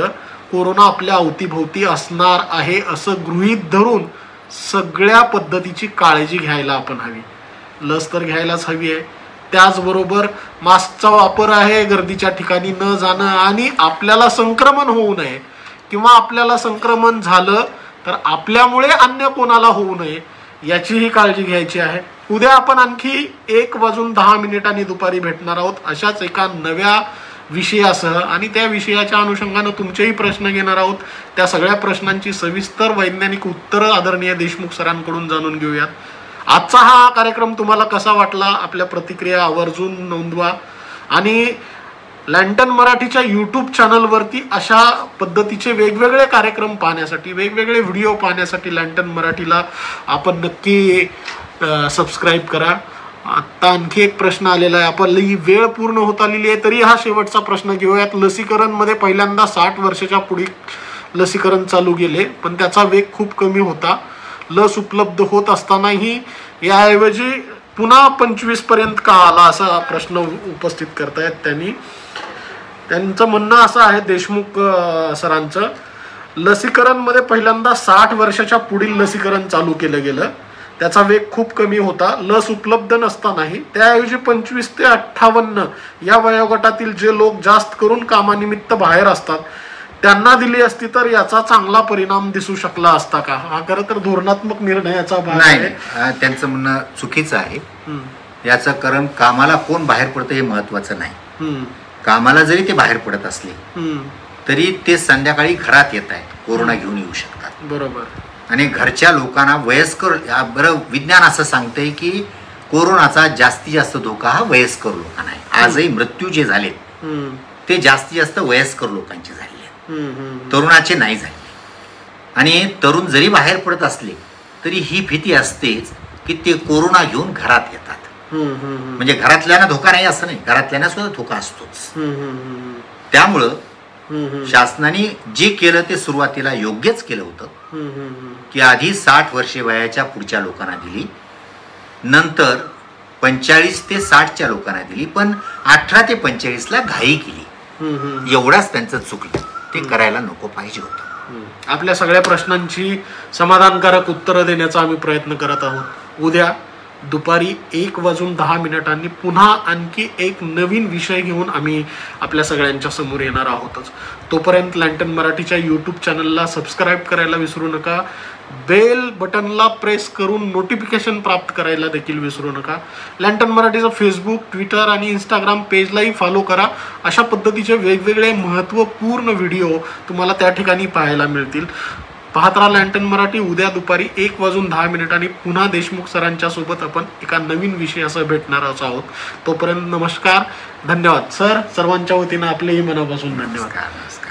कोरोना आपल्या अवतीभोवती असणार आहे असं गृहीत धरून सगळ्या पद्धतीची काळजी घ्यायला आपण हवी. लस तर घ्यायलाच हवी आहे, त्याचबरोबर मास्कचा वापर आहे, गर्दीच्या ठिकाणी न जाणं, आणि आपल्याला संक्रमण होऊ नये किंवा आपल्याला संक्रमण झालं तर आपल्यामुळे अन्य कोणाला होऊ नये याचीही काळजी घ्यायची आहे. उद्या आपण आणखी 1:10 दुपारी भेटणार आहोत अशाच एका नव्या विषयासह, आणि त्या विषयाच्या अनुषंगानं तुमचेही प्रश्न घेणार आहोत. त्या सगळ्या प्रश्नांची सविस्तर वैज्ञानिक उत्तरं आदरणीय देशमुख सरांकडून जाणून घेऊयात. आजचा हा कार्यक्रम तुम्हाला कसा वाटला? आपल्या प्रतिक्रिया आवर्जून नोंदवा. आणि लँटन मराठीच्या यूट्यूब चॅनलवरती अशा पद्धतीचे वेगवेगळे कार्यक्रम पाहण्यासाठी, वेगवेगळे व्हिडिओ पाहण्यासाठी लँटन मराठीला आपण नक्की सबस्क्राईब करा. आत्ता आणखी एक प्रश्न आलेला आहे. आपली वेळ पूर्ण होत आलेली आहे, तरी हा शेवटचा प्रश्न घेऊयात. लसीकरणमध्ये पहिल्यांदा 60 वर्षाच्या पुढे लसीकरण चालू केले, पण त्याचा वेग खूप कमी होता. लस उपलब्ध होत असतानाही याऐवजी पुन्हा 25 पर्यंत का आला असा प्रश्न उपस्थित करतायत त्यांनी. त्यांचं म्हणणं असं आहे, देशमुख सरांचं, लसीकरणमध्ये पहिल्यांदा 60 वर्षाच्या पुढील लसीकरण चालू केलं गेलं, त्याचा वेग खूप कमी होता. लस उपलब्ध नसतानाही त्याऐवजी 25 ते 58 या वयोगटातील जे लोक जास्त करून कामानिमित्त बाहेर असतात त्यांना दिली असती तर याचा चांगला परिणाम दिसू शकला असता का? हा खरं तर धोरणात्मक निर्णयाचा भाग आहे. त्यांचं म्हणणं चुकीचं आहे. याचं कारण कामाला कोण बाहेर पडतं हे महत्वाचं नाही. कामाला जरी ते बाहेर पडत असले तरी ते संध्याकाळी घरात येत आहेत, कोरोना घेऊन येऊ शकतात. बरोबर. आणि घरच्या लोकांना वयस्कर, बरं विज्ञान असं सांगतंय की कोरोनाचा जास्तीत जास्त धोका हा वयस्कर लोकांना आहे. आजही मृत्यू जे झालेत ते जास्तीत जास्त वयस्कर लोकांचे झाले, तरुणाचे नाही झाले. आणि तरुण जरी बाहेर पडत असले तरी ही भीती असतेच की ते कोरोना घेऊन घरात येतात. म्हणजे घरातल्यांना धोका नाही असं नाही, घरातल्यांना सुद्धा धोका असतोच. त्यामुळं शासनाने जे केलं ते सुरुवातीला योग्यच केलं होतं की आधी 60 वर्षे वयाच्या पुढच्या लोकांना दिली, नंतर 45 ते 60च्या लोकांना दिली, पण 18 ते 45ला घाई केली. एवढाच त्यांचं चुकलं, ते करायला नको पाहिजे होतं. आपल्या सगळ्या प्रश्नांची समाधानकारक उत्तरं देण्याचा आम्ही प्रयत्न करत आहोत. उद्या दुपारी 1:10 पुन्हा आणखी एक नवीन विषय घेऊन आम्ही आपल्या सगळ्यांच्या समोर येणार आहोतच. तोपर्यंत लँटन मराठीच्या यूट्यूब चॅनलला सबस्क्राईब करायला विसरू नका. बेल बटनला प्रेस करून नोटिफिकेशन प्राप्त करायला देखील विसरू नका. लँटन मराठीचं फेसबुक, ट्विटर आणि इंस्टाग्राम पेजलाही फॉलो करा. अशा पद्धतीचे वेगवेगळे महत्त्वपूर्ण व्हिडिओ तुम्हाला त्या ठिकाणी पाहायला मिळतील. पाहत राहा लँटन मराठी. उद्या दुपारी 1:10 पुन्हा देशमुख सरांच्या सोबत आपण एका नवीन विषयासह भेटणारच आहोत. तोपर्यंत नमस्कार, धन्यवाद सर. सर्वांच्या वतीनं आपलेही मनापासून धन्यवाद. नमस्कार.